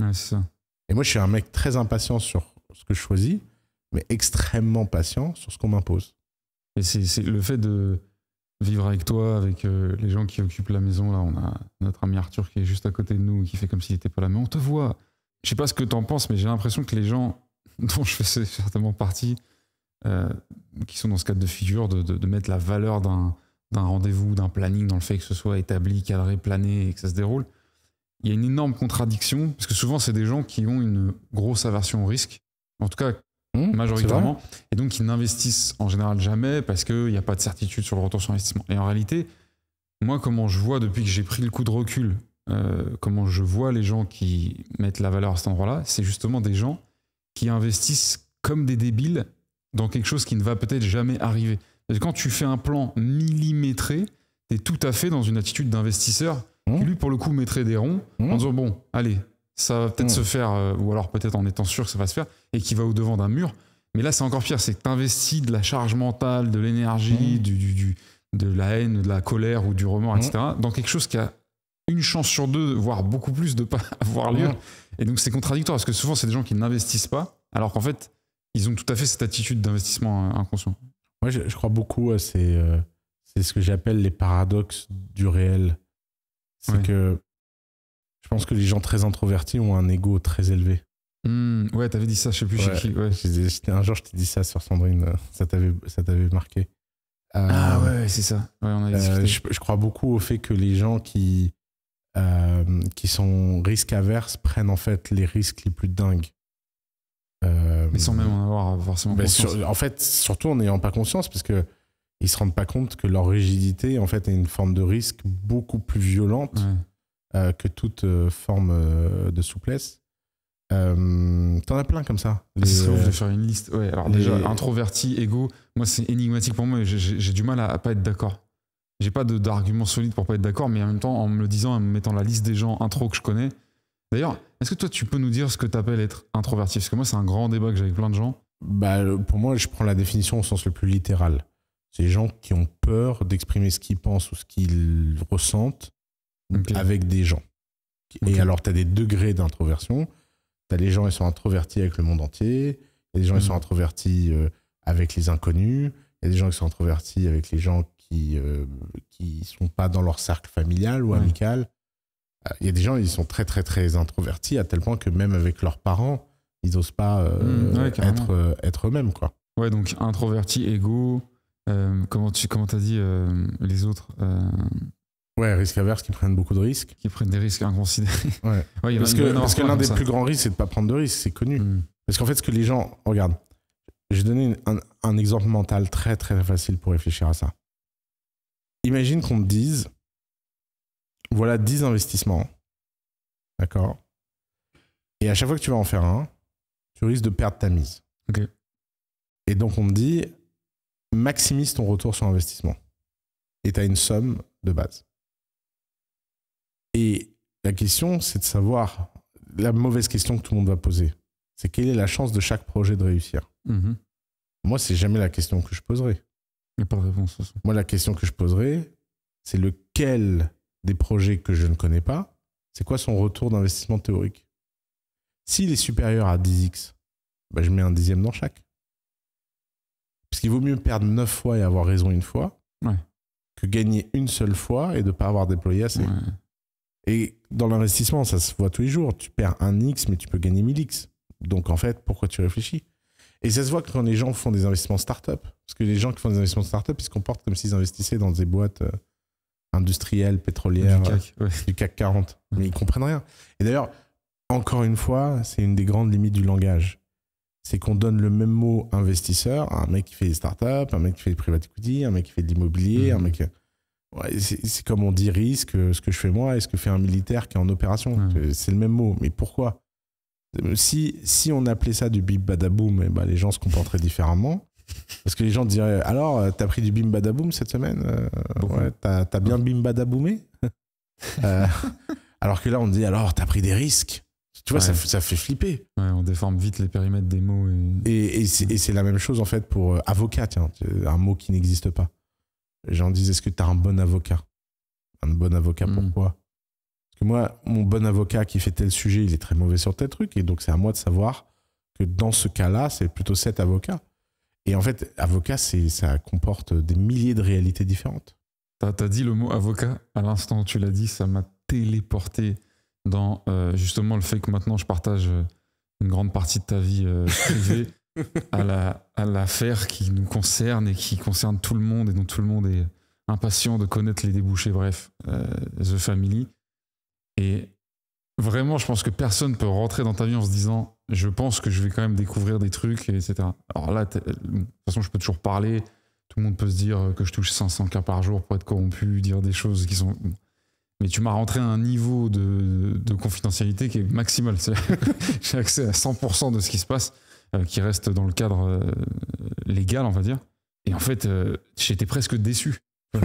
Ouais, c'est ça. Et moi, je suis un mec très impatient sur ce que je choisis, mais extrêmement patient sur ce qu'on m'impose. Et c'est le fait de vivre avec toi, avec les gens qui occupent la maison. Là, on a notre ami Arthur qui est juste à côté de nous, qui fait comme s'il n'était pas là, mais on te voit. Je sais pas ce que tu en penses, mais j'ai l'impression que les gens dont je fais certainement partie, qui sont dans ce cadre de figure, de mettre la valeur d'un rendez-vous, d'un planning, dans le fait que ce soit établi, cadré, plané et que ça se déroule, il y a une énorme contradiction, parce que souvent, c'est des gens qui ont une grosse aversion au risque, en tout cas majoritairement, et donc ils n'investissent en général jamais parce qu'il n'y a pas de certitude sur le retour sur investissement. Et en réalité, moi, comment je vois depuis que j'ai pris le coup de recul, comment je vois les gens qui mettent la valeur à cet endroit-là, c'est justement des gens qui investissent comme des débiles dans quelque chose qui ne va peut-être jamais arriver. Parce que quand tu fais un plan millimétré, tu es tout à fait dans une attitude d'investisseur qui, lui, pour le coup, mettrait des ronds en disant, bon, allez, ça va peut-être se faire, ou alors peut-être en étant sûr que ça va se faire, et qui va au-devant d'un mur. Mais là, c'est encore pire, c'est que tu investis de la charge mentale, de l'énergie, de la haine, de la colère ou du remords, etc., dans quelque chose qui a une chance sur 2, voire beaucoup plus de ne pas avoir lieu. Et donc, c'est contradictoire, parce que souvent, c'est des gens qui n'investissent pas, alors qu'en fait, ils ont tout à fait cette attitude d'investissement inconscient. Moi, je crois beaucoup à c'est ce que j'appelle les paradoxes du réel. C'est que je pense que les gens très introvertis ont un ego très élevé. Ouais, t'avais dit ça, je sais plus chez qui. Ouais. Un jour, je t'ai dit ça sur Sandrine, ça t'avait marqué. Ouais, c'est ça. Ouais, on a discuté. Je crois beaucoup au fait que les gens qui sont risques averses prennent en fait les risques les plus dingues. Mais sans même en avoir forcément conscience. En fait, surtout en n'ayant pas conscience, parce qu'ils ne se rendent pas compte que leur rigidité en fait, est une forme de risque beaucoup plus violente que toute forme de souplesse. T'en as plein comme ça. Ce serait ouf de faire une liste. Ouais, alors déjà, introverti, égo, moi c'est énigmatique pour moi et j'ai du mal à pas être d'accord. J'ai pas d'argument solide pour pas être d'accord, mais en même temps, en me le disant, en me mettant la liste des gens intro que je connais. D'ailleurs, est-ce que toi tu peux nous dire ce que tu appelles être introverti? Parce que moi c'est un grand débat que j'ai avec plein de gens. Pour moi, je prends la définition au sens le plus littéral. C'est les gens qui ont peur d'exprimer ce qu'ils pensent ou ce qu'ils ressentent avec des gens. Et alors, tu as des degrés d'introversion. Tu as les gens, ils sont introvertis avec le monde entier. Il y a des gens, ils sont introvertis avec les inconnus. Il y a des gens qui sont introvertis avec les gens qui sont pas dans leur cercle familial ou amical. Il y a des gens, ils sont très, très introvertis à tel point que même avec leurs parents, ils n'osent pas être eux-mêmes, quoi. Ouais, donc introverti, égo... comment t'as dit les autres risque averse, qui prennent beaucoup de risques. Qui prennent des risques inconsidérés. Parce que l'un des plus grands risques, c'est de ne pas prendre de risques, c'est connu. Parce qu'en fait, ce que les gens... Regarde, Je vais donner un exemple mental très très facile pour réfléchir à ça. Imagine qu'on te dise, voilà 10 investissements, d'accord? Et à chaque fois que tu vas en faire un, tu risques de perdre ta mise. Ok. Et donc on te dit, maximise ton retour sur investissement. Et tu as une somme de base. Et la question, c'est de savoir, la mauvaise question que tout le monde va poser, c'est quelle est la chance de chaque projet de réussir? Mm-hmm. Moi, c'est jamais la question que je poserai. Il n'y a pas de réponse. Moi, la question que je poserai, c'est lequel des projets que je ne connais pas, c'est quoi son retour d'investissement théorique? S'il est supérieur à 10x, bah, je mets un 10e dans chaque. Parce qu'il vaut mieux perdre 9 fois et avoir raison une fois, que gagner une seule fois et de ne pas avoir déployé assez. Ouais. Et dans l'investissement, ça se voit tous les jours. Tu perds un X, mais tu peux gagner 1000X. Donc en fait, pourquoi tu réfléchis? Et ça se voit que quand les gens font des investissements start-up, parce que les gens qui font des investissements start-up, ils se comportent comme s'ils investissaient dans des boîtes industrielles, pétrolières, du CAC 40. Mais ils comprennent rien. Et d'ailleurs, encore une fois, c'est une des grandes limites du langage. C'est qu'on donne le même mot investisseur à un mec qui fait des startups, un mec qui fait des private equity, un mec qui fait de l'immobilier, un mec... Ouais, c'est comme on dit risque, ce que je fais moi et ce que fait un militaire qui est en opération. C'est le même mot. Mais pourquoi? Si on appelait ça du bim badaboum, eh ben les gens se comporteraient différemment. Parce que les gens diraient, alors, t'as pris du bim badaboum cette semaine? Ouais, t'as bien bim badaboumé? Alors que là, on dit, alors, t'as pris des risques. Tu vois, ça fait flipper. Ouais, on déforme vite les périmètres des mots. Et c'est la même chose, en fait, pour avocat, tiens, un mot qui n'existe pas. Les gens disent, est-ce que t'as un bon avocat? Un bon avocat, pourquoi? Parce que moi, mon bon avocat qui fait tel sujet, il est très mauvais sur tel truc. Et donc, c'est à moi de savoir que dans ce cas-là, c'est plutôt cet avocat. Et en fait, avocat, ça comporte des milliers de réalités différentes. T'as dit le mot avocat à l'instant où tu l'as dit, ça m'a téléporté dans justement le fait que maintenant je partage une grande partie de ta vie privée à l'affaire qui nous concerne et qui concerne tout le monde et dont tout le monde est impatient de connaître les débouchés, bref, The Family. Et vraiment, je pense que personne peut rentrer dans ta vie en se disant je pense que je vais quand même découvrir des trucs, etc. Alors là, de toute façon, je peux toujours parler. Tout le monde peut se dire que je touche 500K par jour pour être corrompu, dire des choses qui sont... Mais tu m'as rentré à un niveau de confidentialité qui est maximal. J'ai accès à 100% de ce qui se passe, qui reste dans le cadre légal, on va dire. Et en fait, j'étais presque déçu. Non,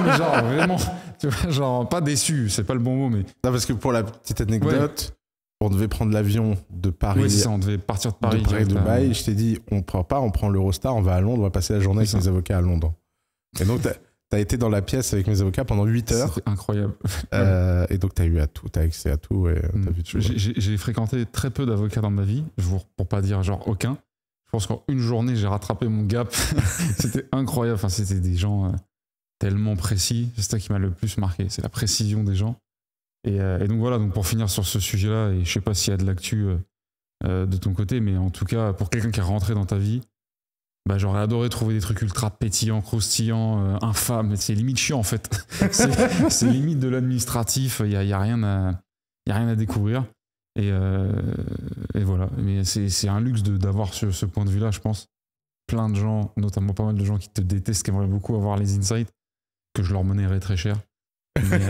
mais genre, vraiment, tu vois, genre, pas déçu, c'est pas le bon mot, mais... Non, parce que pour la petite anecdote, on devait prendre l'avion de Paris. Oui, c'est ça, on devait partir de Paris. De Dubaï. Je t'ai dit, on prend pas, on prend l'Eurostar, on va à Londres, on va passer la journée avec mes avocats à Londres. Et donc, t'as été dans la pièce avec mes avocats pendant 8 heures. C'était incroyable. Et donc, t'as eu à tout, t'as accès à tout. Et t'as vu tout. J'ai fréquenté très peu d'avocats dans ma vie, pour pas dire genre aucun. Je pense qu'en une journée, j'ai rattrapé mon gap. C'était incroyable. Enfin, c'était des gens tellement précis. C'est ça qui m'a le plus marqué. C'est la précision des gens. Et donc voilà, donc pour finir sur ce sujet-là, et je sais pas s'il y a de l'actu de ton côté, mais en tout cas, pour quelqu'un qui est rentré dans ta vie, bah, j'aurais adoré trouver des trucs ultra pétillants, croustillants, infâmes. C'est limite chiant en fait. c'est limite de l'administratif. Il y a rien à découvrir. Et voilà. Mais c'est un luxe d'avoir ce point de vue-là, je pense. Plein de gens, notamment pas mal de gens qui te détestent, qui aimeraient beaucoup avoir les insights, que je leur monnaierais très cher. Mais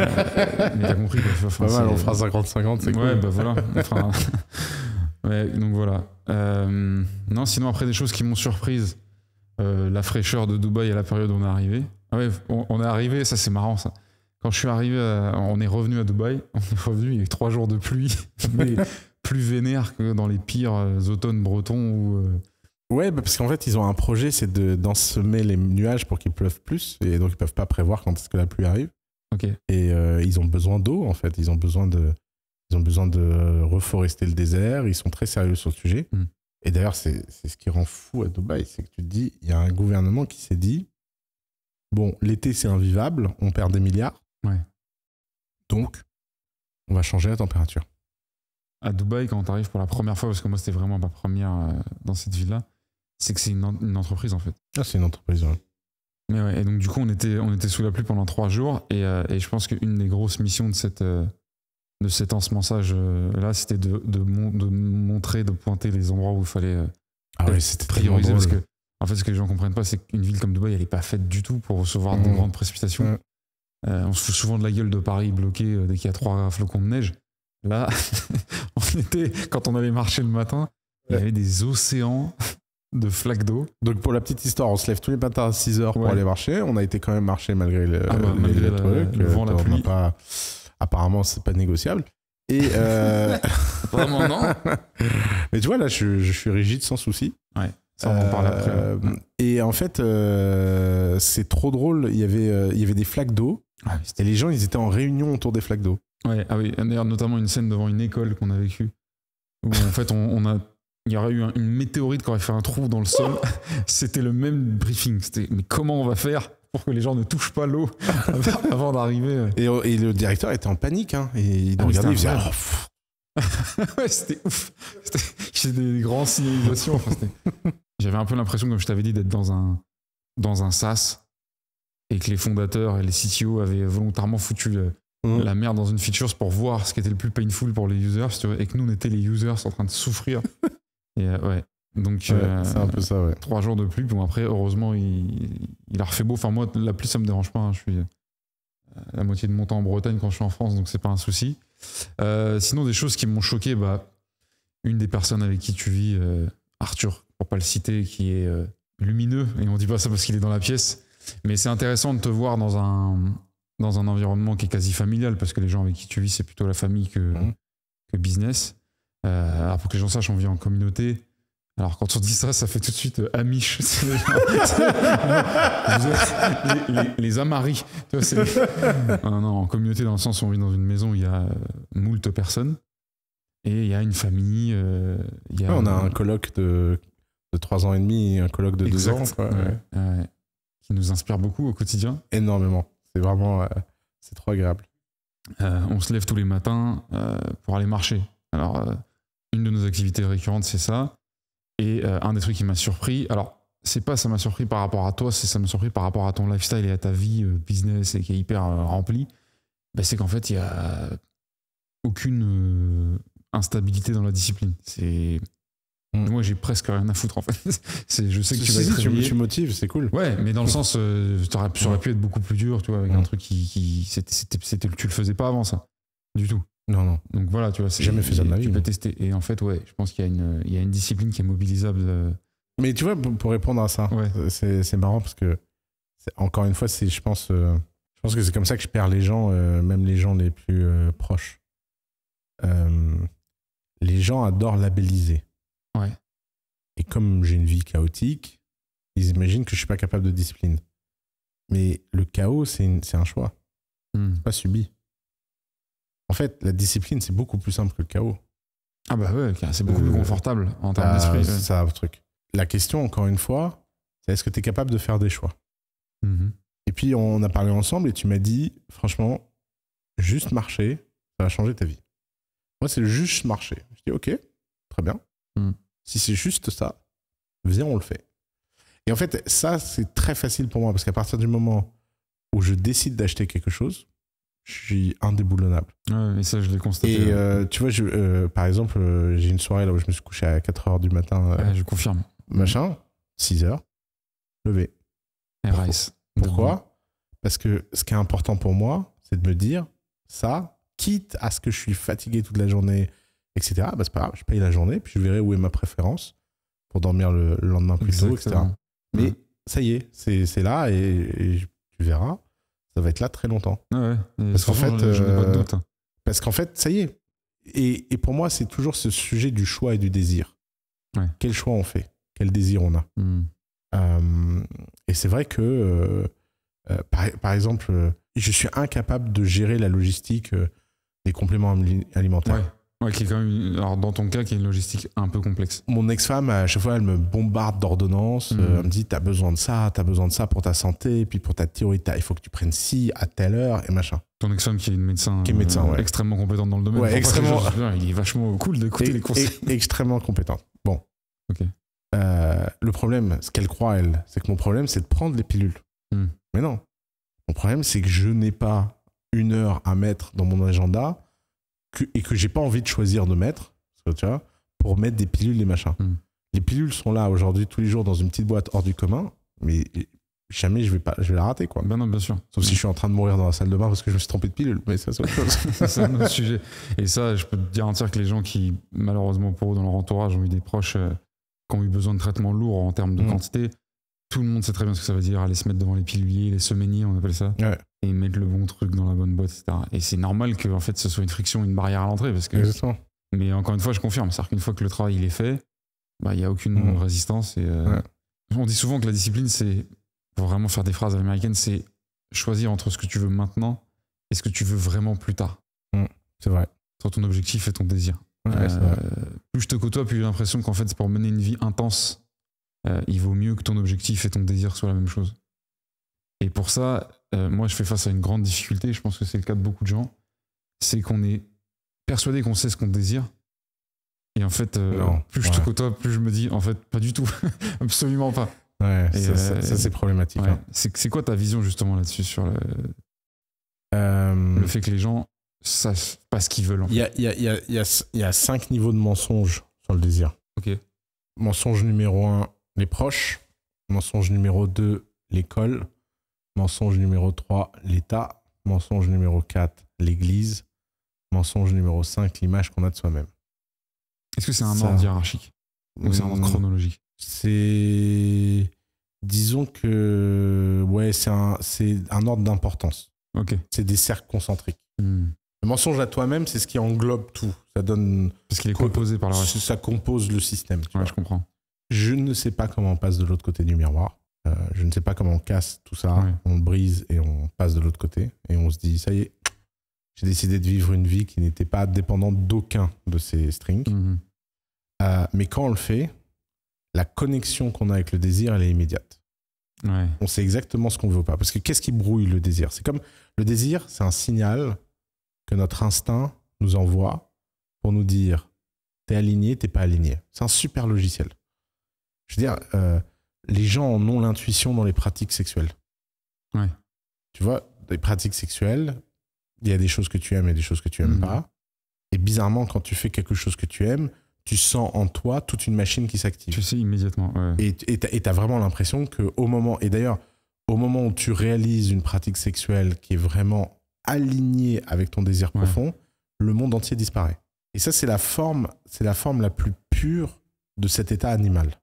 t'as compris quoi. Enfin, pas mal, on fera 50-50, c'est cool. Ouais, bah voilà. Ouais, donc voilà. Non, sinon après des choses qui m'ont surprise, la fraîcheur de Dubaï à la période où on est arrivé. Ah ouais, on est arrivé, ça c'est marrant ça. Quand je suis arrivé, on est revenu à Dubaï, il y a eu 3 jours de pluie, mais plus vénère que dans les pires automnes bretons où... Ouais, parce qu'en fait, ils ont un projet, c'est d'ensemer les nuages pour qu'ils pleuvent plus, et donc ils peuvent pas prévoir quand est-ce que la pluie arrive. Okay. Et ils ont besoin d'eau, en fait. Ils ont besoin de reforester le désert. Ils sont très sérieux sur le sujet. Et d'ailleurs, c'est ce qui rend fou à Dubaï, c'est que tu te dis, il y a un gouvernement qui s'est dit, bon, l'été c'est invivable, on perd des milliards. Ouais. Donc, on va changer la température. À Dubaï, quand tu arrives pour la première fois, parce que moi c'était vraiment ma première dans cette ville-là, c'est que c'est une entreprise en fait. Ah, c'est une entreprise, ouais. Mais ouais, et donc du coup on était sous la pluie pendant 3 jours et je pense qu'une des grosses missions de cet ensemençage là, c'était de montrer, de pointer les endroits où il fallait Ah ouais, c'était priorisé parce drôle. que, en fait, ce que les gens comprennent pas, c'est qu'une ville comme Dubaï, elle est pas faite du tout pour recevoir de grandes précipitations. On se fout souvent de la gueule de Paris bloqué dès qu'il y a 3 flocons de neige. Là, quand on allait marcher le matin, il y avait des océans de flaques d'eau. Donc pour la petite histoire, on se lève tous les matins à 6h pour Ouais. aller marcher. On a été quand même marcher malgré le truc. le vent, la On n'a pluie. pas... Apparemment, c'est pas négociable. Et Vraiment, non. mais tu vois, là, je suis rigide sans souci. Ça, on en parle après. Ouais. Et en fait, c'est trop drôle. Il y avait des flaques d'eau. Ouais, Et les gens, ils étaient en réunion autour des flaques d'eau. ouais, ah oui, d'ailleurs, notamment une scène devant une école qu'on a vécue. Où en fait, il y aurait eu une météorite qui aurait fait un trou dans le sol. C'était le même briefing. C'était, mais comment on va faire pour que les gens ne touchent pas l'eau avant d'arriver? Et le directeur était en panique. Hein, et il nous Ah oui, regardait, il faisait c'était oh, pff. Ouais, c'était ouf. C'était des grandes signalisations. Enfin, j'avais un peu l'impression, comme je t'avais dit, d'être dans un SaaS et que les fondateurs et les CTO avaient volontairement foutu la merde dans une feature pour voir ce qui était le plus painful pour les users, si tu veux, et que nous, on était les users en train de souffrir. Et ouais. Donc, C'est un peu ça, ouais. 3 jours de pluie. Bon, après, heureusement, il a refait beau. Enfin, moi, la pluie, ça me dérange pas. Hein. Je suis la moitié de mon temps en Bretagne quand je suis en France, donc c'est pas un souci. Sinon, des choses qui m'ont choqué, une des personnes avec qui tu vis, Arthur, pour pas le citer, qui est lumineux, et on dit pas ça parce qu'il est dans la pièce, mais c'est intéressant de te voir dans un environnement qui est quasi familial, parce que les gens avec qui tu vis, c'est plutôt la famille que business. Alors pour que les gens sachent, on vit en communauté. Alors quand on dit ça, ça fait tout de suite Amish. C'est les Amaris. Tu vois, non, en communauté dans le sens où on vit dans une maison où il y a moult personnes et il y a une famille. On a un coloc de 3 ans et demi et un coloc de 2 ans. Quoi. Ouais. Qui nous inspire beaucoup au quotidien. Énormément. C'est vraiment... c'est trop agréable. On se lève tous les matins pour aller marcher. Alors, une de nos activités récurrentes, c'est ça. Et un des trucs qui m'a surpris, alors c'est pas ça m'a surpris par rapport à toi, c'est ça m'a surpris par rapport à ton lifestyle et à ta vie business et qui est hyper remplie, c'est qu'en fait il y a aucune instabilité dans la discipline. Moi j'ai presque rien à foutre en fait. Je sais que tu vas être réveillé. Tu motives, c'est cool. Ouais, mais dans le sens ça aurait pu être beaucoup plus dur, tu vois, avec un truc qui tu le faisais pas avant ça, du tout. Non. Donc voilà, tu vois, j'ai jamais fait ça de ma vie. Tu peux tester. Et en fait, ouais, je pense qu'il y a une discipline qui est mobilisable. Mais tu vois, pour répondre à ça, c'est marrant parce que, encore une fois, je pense que c'est comme ça que je perds les gens, même les gens les plus proches. Les gens adorent labelliser. Ouais. Et comme j'ai une vie chaotique, ils imaginent que je suis pas capable de discipline. Mais le chaos, c'est un choix. C'est pas subi. En fait, la discipline, c'est beaucoup plus simple que le chaos. Ah bah ouais, c'est beaucoup plus confortable en termes d'esprit. C'est ça, le truc. La question, encore une fois, c'est est-ce que tu es capable de faire des choix? Et puis, on a parlé ensemble et tu m'as dit, franchement, juste marcher, ça va changer ta vie. Moi, c'est juste marcher. Je dis, ok, très bien. Si c'est juste ça, viens, on le fait. Et en fait, ça, c'est très facile pour moi parce qu'à partir du moment où je décide d'acheter quelque chose, je suis indéboulonnable. Ouais, et ça, je l'ai constaté. Et tu vois, par exemple, j'ai une soirée là où je me suis couché à 4h du matin. Je confirme. Machin, 6h, levé. RIS. Pourquoi? Parce que ce qui est important pour moi, c'est de me dire, ça, quitte à ce que je suis fatigué toute la journée, etc., c'est pas grave, je paye la journée, puis je verrai où est ma préférence pour dormir le lendemain plus tôt, etc. Mais ça y est, c'est là et tu verras. Ça va être là très longtemps. Ouais. Parce qu'en fait, je n'ai pas de doute. Parce qu'en fait, ça y est. Et pour moi, c'est toujours ce sujet du choix et du désir. Ouais. Quel choix on fait? Quel désir on a? Et c'est vrai que, par exemple, je suis incapable de gérer la logistique des compléments alimentaires. Ouais, qui est quand même, alors dans ton cas, qui est une logistique un peu complexe. Mon ex-femme, à chaque fois, elle me bombarde d'ordonnances. Elle me dit, t'as besoin de ça pour ta santé, puis pour ta thyroïde, il faut que tu prennes ci à telle heure, et machin. Ton ex-femme qui est médecin, extrêmement compétente dans le domaine. Ouais, extrêmement. Il est vachement cool d'écouter les conseils. Extrêmement compétente. Bon. Ok. Le problème, ce qu'elle croit, elle, c'est que mon problème, c'est de prendre les pilules. Mais non. Mon problème, c'est que je n'ai pas 1 heure à mettre dans mon agenda et que j'ai pas envie de choisir de mettre, tu vois, pour mettre des pilules et machins. Les pilules sont là aujourd'hui tous les jours dans une petite boîte hors du commun, mais jamais je vais la rater, quoi. Ben non, bien sûr. Sauf si je suis en train de mourir dans la salle de bain parce que je me suis trompé de pilule, mais ça c'est autre chose. C'est un autre sujet. Et ça, je peux te garantir que les gens qui, malheureusement pour eux, dans leur entourage, ont eu des proches qui ont eu besoin de traitements lourds en termes de quantité, tout le monde sait très bien ce que ça veut dire, aller se mettre devant les piluliers, les semainiers, on appelle ça, et mettre le bon truc dans la bonne boîte, etc. Et c'est normal que en fait, ce soit une friction, une barrière à l'entrée. Parce que... Exactement. Mais encore une fois, je confirme. C'est-à-dire qu'une fois que le travail il est fait, il n'y a aucune résistance. Et, on dit souvent que la discipline, c'est, pour vraiment faire des phrases américaines, c'est choisir entre ce que tu veux maintenant et ce que tu veux vraiment plus tard. C'est vrai. Entre ton objectif et ton désir. Plus je te côtoie, plus j'ai l'impression qu'en fait, pour mener une vie intense, il vaut mieux que ton objectif et ton désir soient la même chose. Et pour ça, moi, je fais face à une grande difficulté, je pense que c'est le cas de beaucoup de gens, c'est qu'on est persuadé qu'on sait ce qu'on désire. Et en fait, plus je te côtoie, plus je me dis, en fait, pas du tout. Absolument pas. Ouais, ça c'est problématique. Ouais. C'est quoi ta vision justement là-dessus sur le fait que les gens sachent pas ce qu'ils veulent? Il y a 5 niveaux de mensonges sur le désir. Ok. Mensonge numéro 1, les proches. Mensonge numéro 2, l'école. Mensonge numéro 3, l'État. Mensonge numéro 4, l'Église. Mensonge numéro 5, l'image qu'on a de soi-même. Est-ce que c'est un ordre hiérarchique ou c'est un ordre chronologique? Disons que c'est un ordre d'importance. Ok. C'est des cercles concentriques. Le mensonge à toi-même, c'est ce qui englobe tout. Ça donne. Parce qu'il est composé par le reste. Ça compose le système. Je comprends. Je ne sais pas comment on passe de l'autre côté du miroir. Je ne sais pas comment on casse tout ça. On le brise et on passe de l'autre côté. Et on se dit, ça y est, j'ai décidé de vivre une vie qui n'était pas dépendante d'aucun de ces strings. Mais quand on le fait, la connexion qu'on a avec le désir, elle est immédiate. On sait exactement ce qu'on veut pas. Parce que qu'est-ce qui brouille le désir? C'est comme le désir, c'est un signal que notre instinct nous envoie pour nous dire t'es aligné, t'es pas aligné. C'est un super logiciel. Je veux dire, les gens en ont l'intuition dans les pratiques sexuelles. Tu vois, les pratiques sexuelles, il y a des choses que tu aimes et des choses que tu aimes pas. Et bizarrement, quand tu fais quelque chose que tu aimes, tu sens en toi toute une machine qui s'active. Tu sais immédiatement. Et t'as vraiment l'impression qu'au moment, et d'ailleurs, au moment où tu réalises une pratique sexuelle qui est vraiment alignée avec ton désir profond, le monde entier disparaît. Et ça, c'est la forme la plus pure de cet état animal.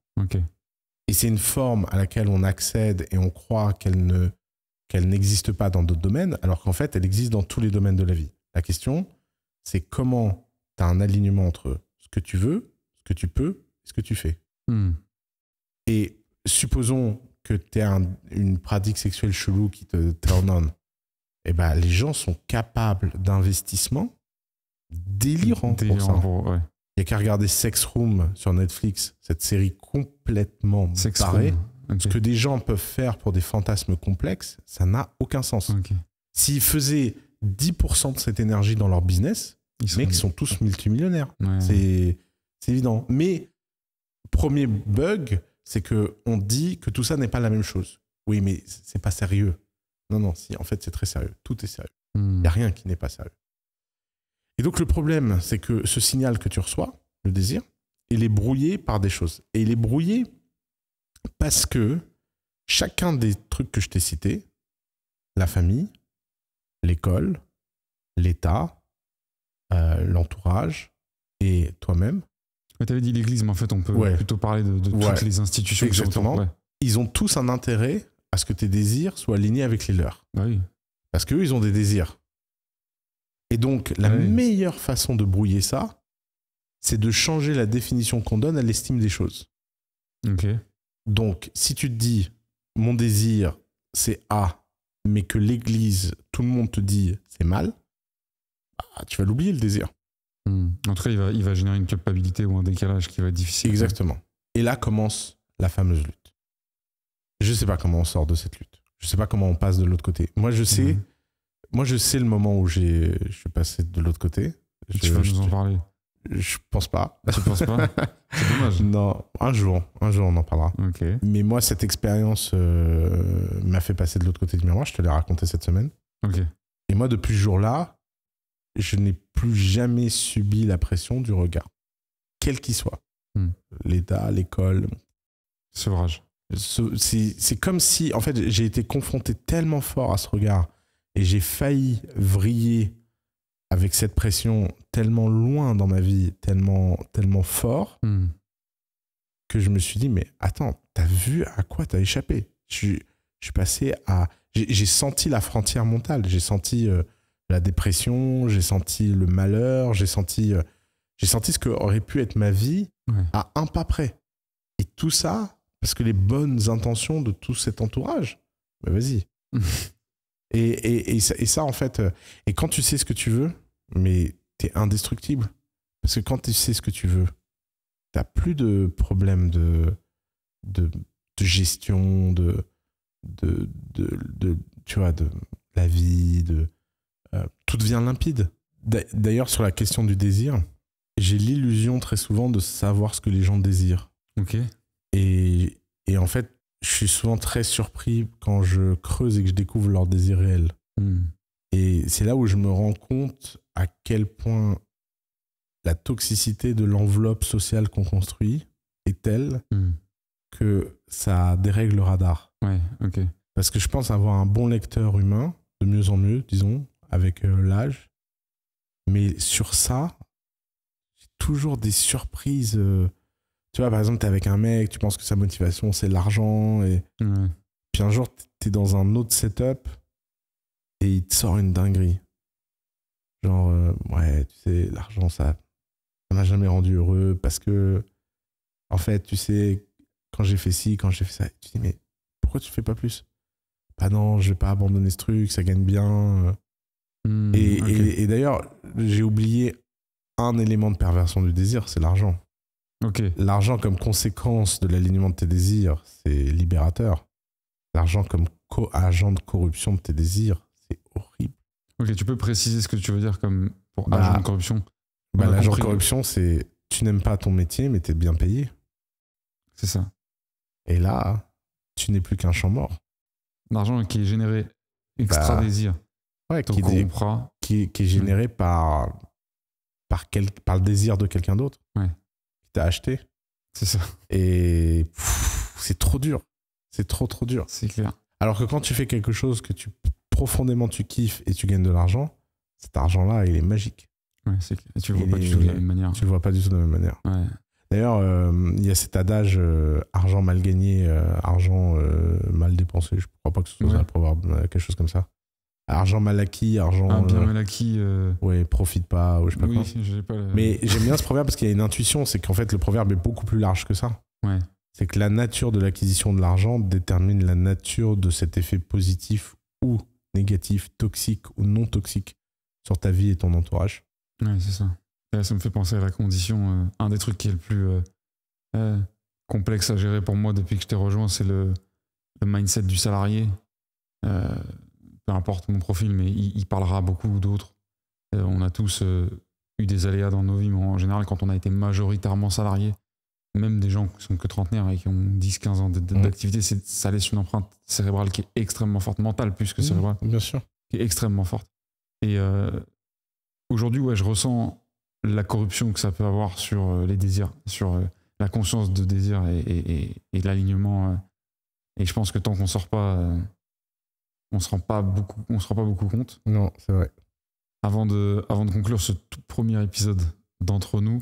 Et c'est une forme à laquelle on accède et on croit qu'elle n'existe pas dans d'autres domaines, alors qu'en fait, elle existe dans tous les domaines de la vie. La question, c'est comment tu as un alignement entre ce que tu veux, ce que tu peux, ce que tu fais. Et supposons que tu aies une pratique sexuelle chelou qui te turn on. Et ben, les gens sont capables d'investissement délirant pour ça. Il n'y a qu'à regarder Sex Room sur Netflix, cette série complètement barrée. Ce que des gens peuvent faire pour des fantasmes complexes, ça n'a aucun sens. S'ils faisaient 10% de cette énergie dans leur business, les mecs sont tous multimillionnaires. C'est évident. Mais premier bug, c'est qu'on dit que tout ça n'est pas la même chose. Oui, mais c'est pas sérieux. Non, si, en fait, c'est très sérieux. Tout est sérieux. Il n'y a rien qui n'est pas sérieux. Et donc, le problème, c'est que ce signal que tu reçois, le désir, il est brouillé par des choses. Et il est brouillé parce que chacun des trucs que je t'ai cités, la famille, l'école, l'État, l'entourage et toi-même. Tu avais dit l'Église, mais en fait, on peut plutôt parler de toutes les institutions. Exactement. Ils ont tous un intérêt à ce que tes désirs soient alignés avec les leurs. Parce qu'eux, ils ont des désirs. Et donc, la meilleure façon de brouiller ça, c'est de changer la définition qu'on donne à l'estime des choses. Donc, si tu te dis, mon désir, c'est A, mais que l'Église, tout le monde te dit, c'est mal, tu vas l'oublier, le désir. En tout cas, il va générer une culpabilité ou un décalage qui va être difficile. Exactement. Et là commence la fameuse lutte. Je ne sais pas comment on sort de cette lutte. Je ne sais pas comment on passe de l'autre côté. Moi, je sais le moment où je suis passé de l'autre côté. Tu vas nous en parler? Je pense pas. Tu penses pas? C'est dommage. Non, un jour on en parlera. Mais moi, cette expérience m'a fait passer de l'autre côté du miroir. Je te l'ai raconté cette semaine. Et moi, depuis ce jour-là, je n'ai plus jamais subi la pression du regard, quel qu'il soit. L'État, l'école. Sevrage. C'est comme si, en fait, j'ai été confronté tellement fort à ce regard et j'ai failli vriller avec cette pression tellement loin dans ma vie, tellement fort, que je me suis dit, mais attends, t'as vu à quoi t'as échappé? Je suis passé à... J'ai senti la frontière mentale, j'ai senti la dépression, j'ai senti le malheur, j'ai senti ce que aurait pu être ma vie à un pas près. Et tout ça, parce que les bonnes intentions de tout cet entourage, bah vas-y. et ça, en fait, et quand tu sais ce que tu veux, mais t'es indestructible. Parce que quand tu sais ce que tu veux, t'as plus de problème de gestion, tu vois, de la vie, tout devient limpide. D'ailleurs, sur la question du désir, j'ai l'illusion très souvent de savoir ce que les gens désirent. Ok. Et en fait, je suis souvent très surpris quand je creuse et que je découvre leur désir réel. Et c'est là où je me rends compte à quel point la toxicité de l'enveloppe sociale qu'on construit est telle que ça dérègle le radar. Ouais, ok. Parce que je pense avoir un bon lecteur humain, de mieux en mieux, disons, avec l'âge. Mais sur ça, j'ai toujours des surprises. Tu vois, par exemple, t'es avec un mec, tu penses que sa motivation, c'est l'argent. Et... Puis un jour, t'es dans un autre setup et il te sort une dinguerie. Genre, ouais, tu sais, l'argent, ça m'a jamais rendu heureux parce que, en fait, tu sais, quand j'ai fait ci, quand j'ai fait ça, tu dis, mais pourquoi tu fais pas plus? Bah non, je vais pas abandonner ce truc, ça gagne bien. Et d'ailleurs, j'ai oublié un élément de perversion du désir, c'est l'argent. Ok. L'argent comme conséquence de l'alignement de tes désirs, c'est libérateur. L'argent comme agent de corruption de tes désirs, c'est horrible. Ok, tu peux préciser ce que tu veux dire comme pour agent de corruption? L'agent de corruption, c'est tu n'aimes pas ton métier, mais t'es bien payé. C'est ça. Et là, tu n'es plus qu'un champ mort. L'argent qui est généré extra désir. Ouais, qui est généré par le désir de quelqu'un d'autre. Ouais. Qui t'a acheté. C'est ça. Et c'est trop dur. C'est trop dur. C'est clair. Alors que quand tu fais quelque chose que profondément tu kiffes et tu gagnes de l'argent, cet argent-là, il est magique. Ouais, c'est clair. Et tu le vois pas du tout de la même manière. Tu le vois pas du tout de la même manière. Ouais. D'ailleurs, il y a cet adage argent mal gagné, argent mal dépensé. Je ne crois pas que ce soit ça le proverbe, quelque chose comme ça. Argent mal acquis, argent... bien mal acquis... Ouais, profite pas, ou je sais pas quoi. J'ai pas Mais j'aime bien ce proverbe parce qu'il y a une intuition, c'est qu'en fait, le proverbe est beaucoup plus large que ça. Ouais. C'est que la nature de l'acquisition de l'argent détermine la nature de cet effet positif ou négatif, toxique ou non toxique sur ta vie et ton entourage. Ouais, c'est ça. Et là, ça me fait penser à la condition. Un des trucs qui est le plus complexe à gérer pour moi depuis que je t'ai rejoint, c'est le mindset du salarié. Peu importe mon profil, mais il parlera à beaucoup d'autres. On a tous eu des aléas dans nos vies, mais en général, quand on a été majoritairement salarié, même des gens qui sont que trentenaires et qui ont 10-15 ans d'activité, ça laisse une empreinte cérébrale qui est extrêmement forte, mentale plus que cérébrale. Bien sûr. Qui est extrêmement forte. Et aujourd'hui, je ressens la corruption que ça peut avoir sur les désirs, sur la conscience de désir et l'alignement. Et je pense que tant qu'on sort pas, on se rend pas beaucoup compte. Non, c'est vrai. Avant de conclure ce tout premier épisode d'Entre nous,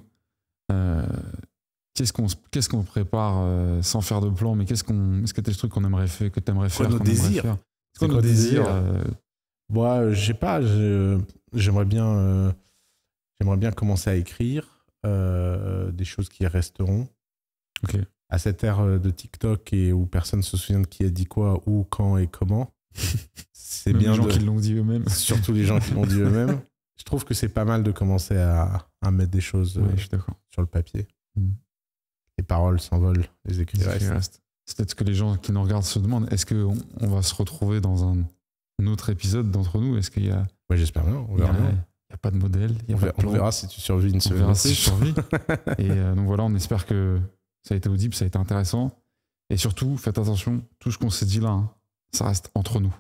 qu'est-ce qu'on prépare sans faire de plan, mais est-ce que t'as des trucs qu'on aimerait faire, que t'aimerais faire? Nos désirs. C'est quoi nos désirs? Moi, je sais pas. J'aimerais bien commencer à écrire des choses qui resteront. Ok. À cette ère de TikTok et où personne se souvient de qui a dit quoi, où, quand et comment. C'est même bien les gens qui l'ont dit eux-mêmes. Surtout les gens qui l'ont dit eux-mêmes. Je trouve que c'est pas mal de commencer à mettre des choses je suis d'accord. sur le papier. Les paroles s'envolent, les écrits restent. C'est peut-être ce que les gens qui nous regardent se demandent. Est-ce qu'on va se retrouver dans un autre épisode d'entre nous? Est-ce qu'il y a... Ouais, j'espère bien. On verra bien. Il n'y a pas de modèle. On verra si tu survis une semaine. On verra si je survis. Et donc voilà, on espère que ça a été audible, ça a été intéressant. Et surtout, faites attention, tout ce qu'on s'est dit là, ça reste entre nous.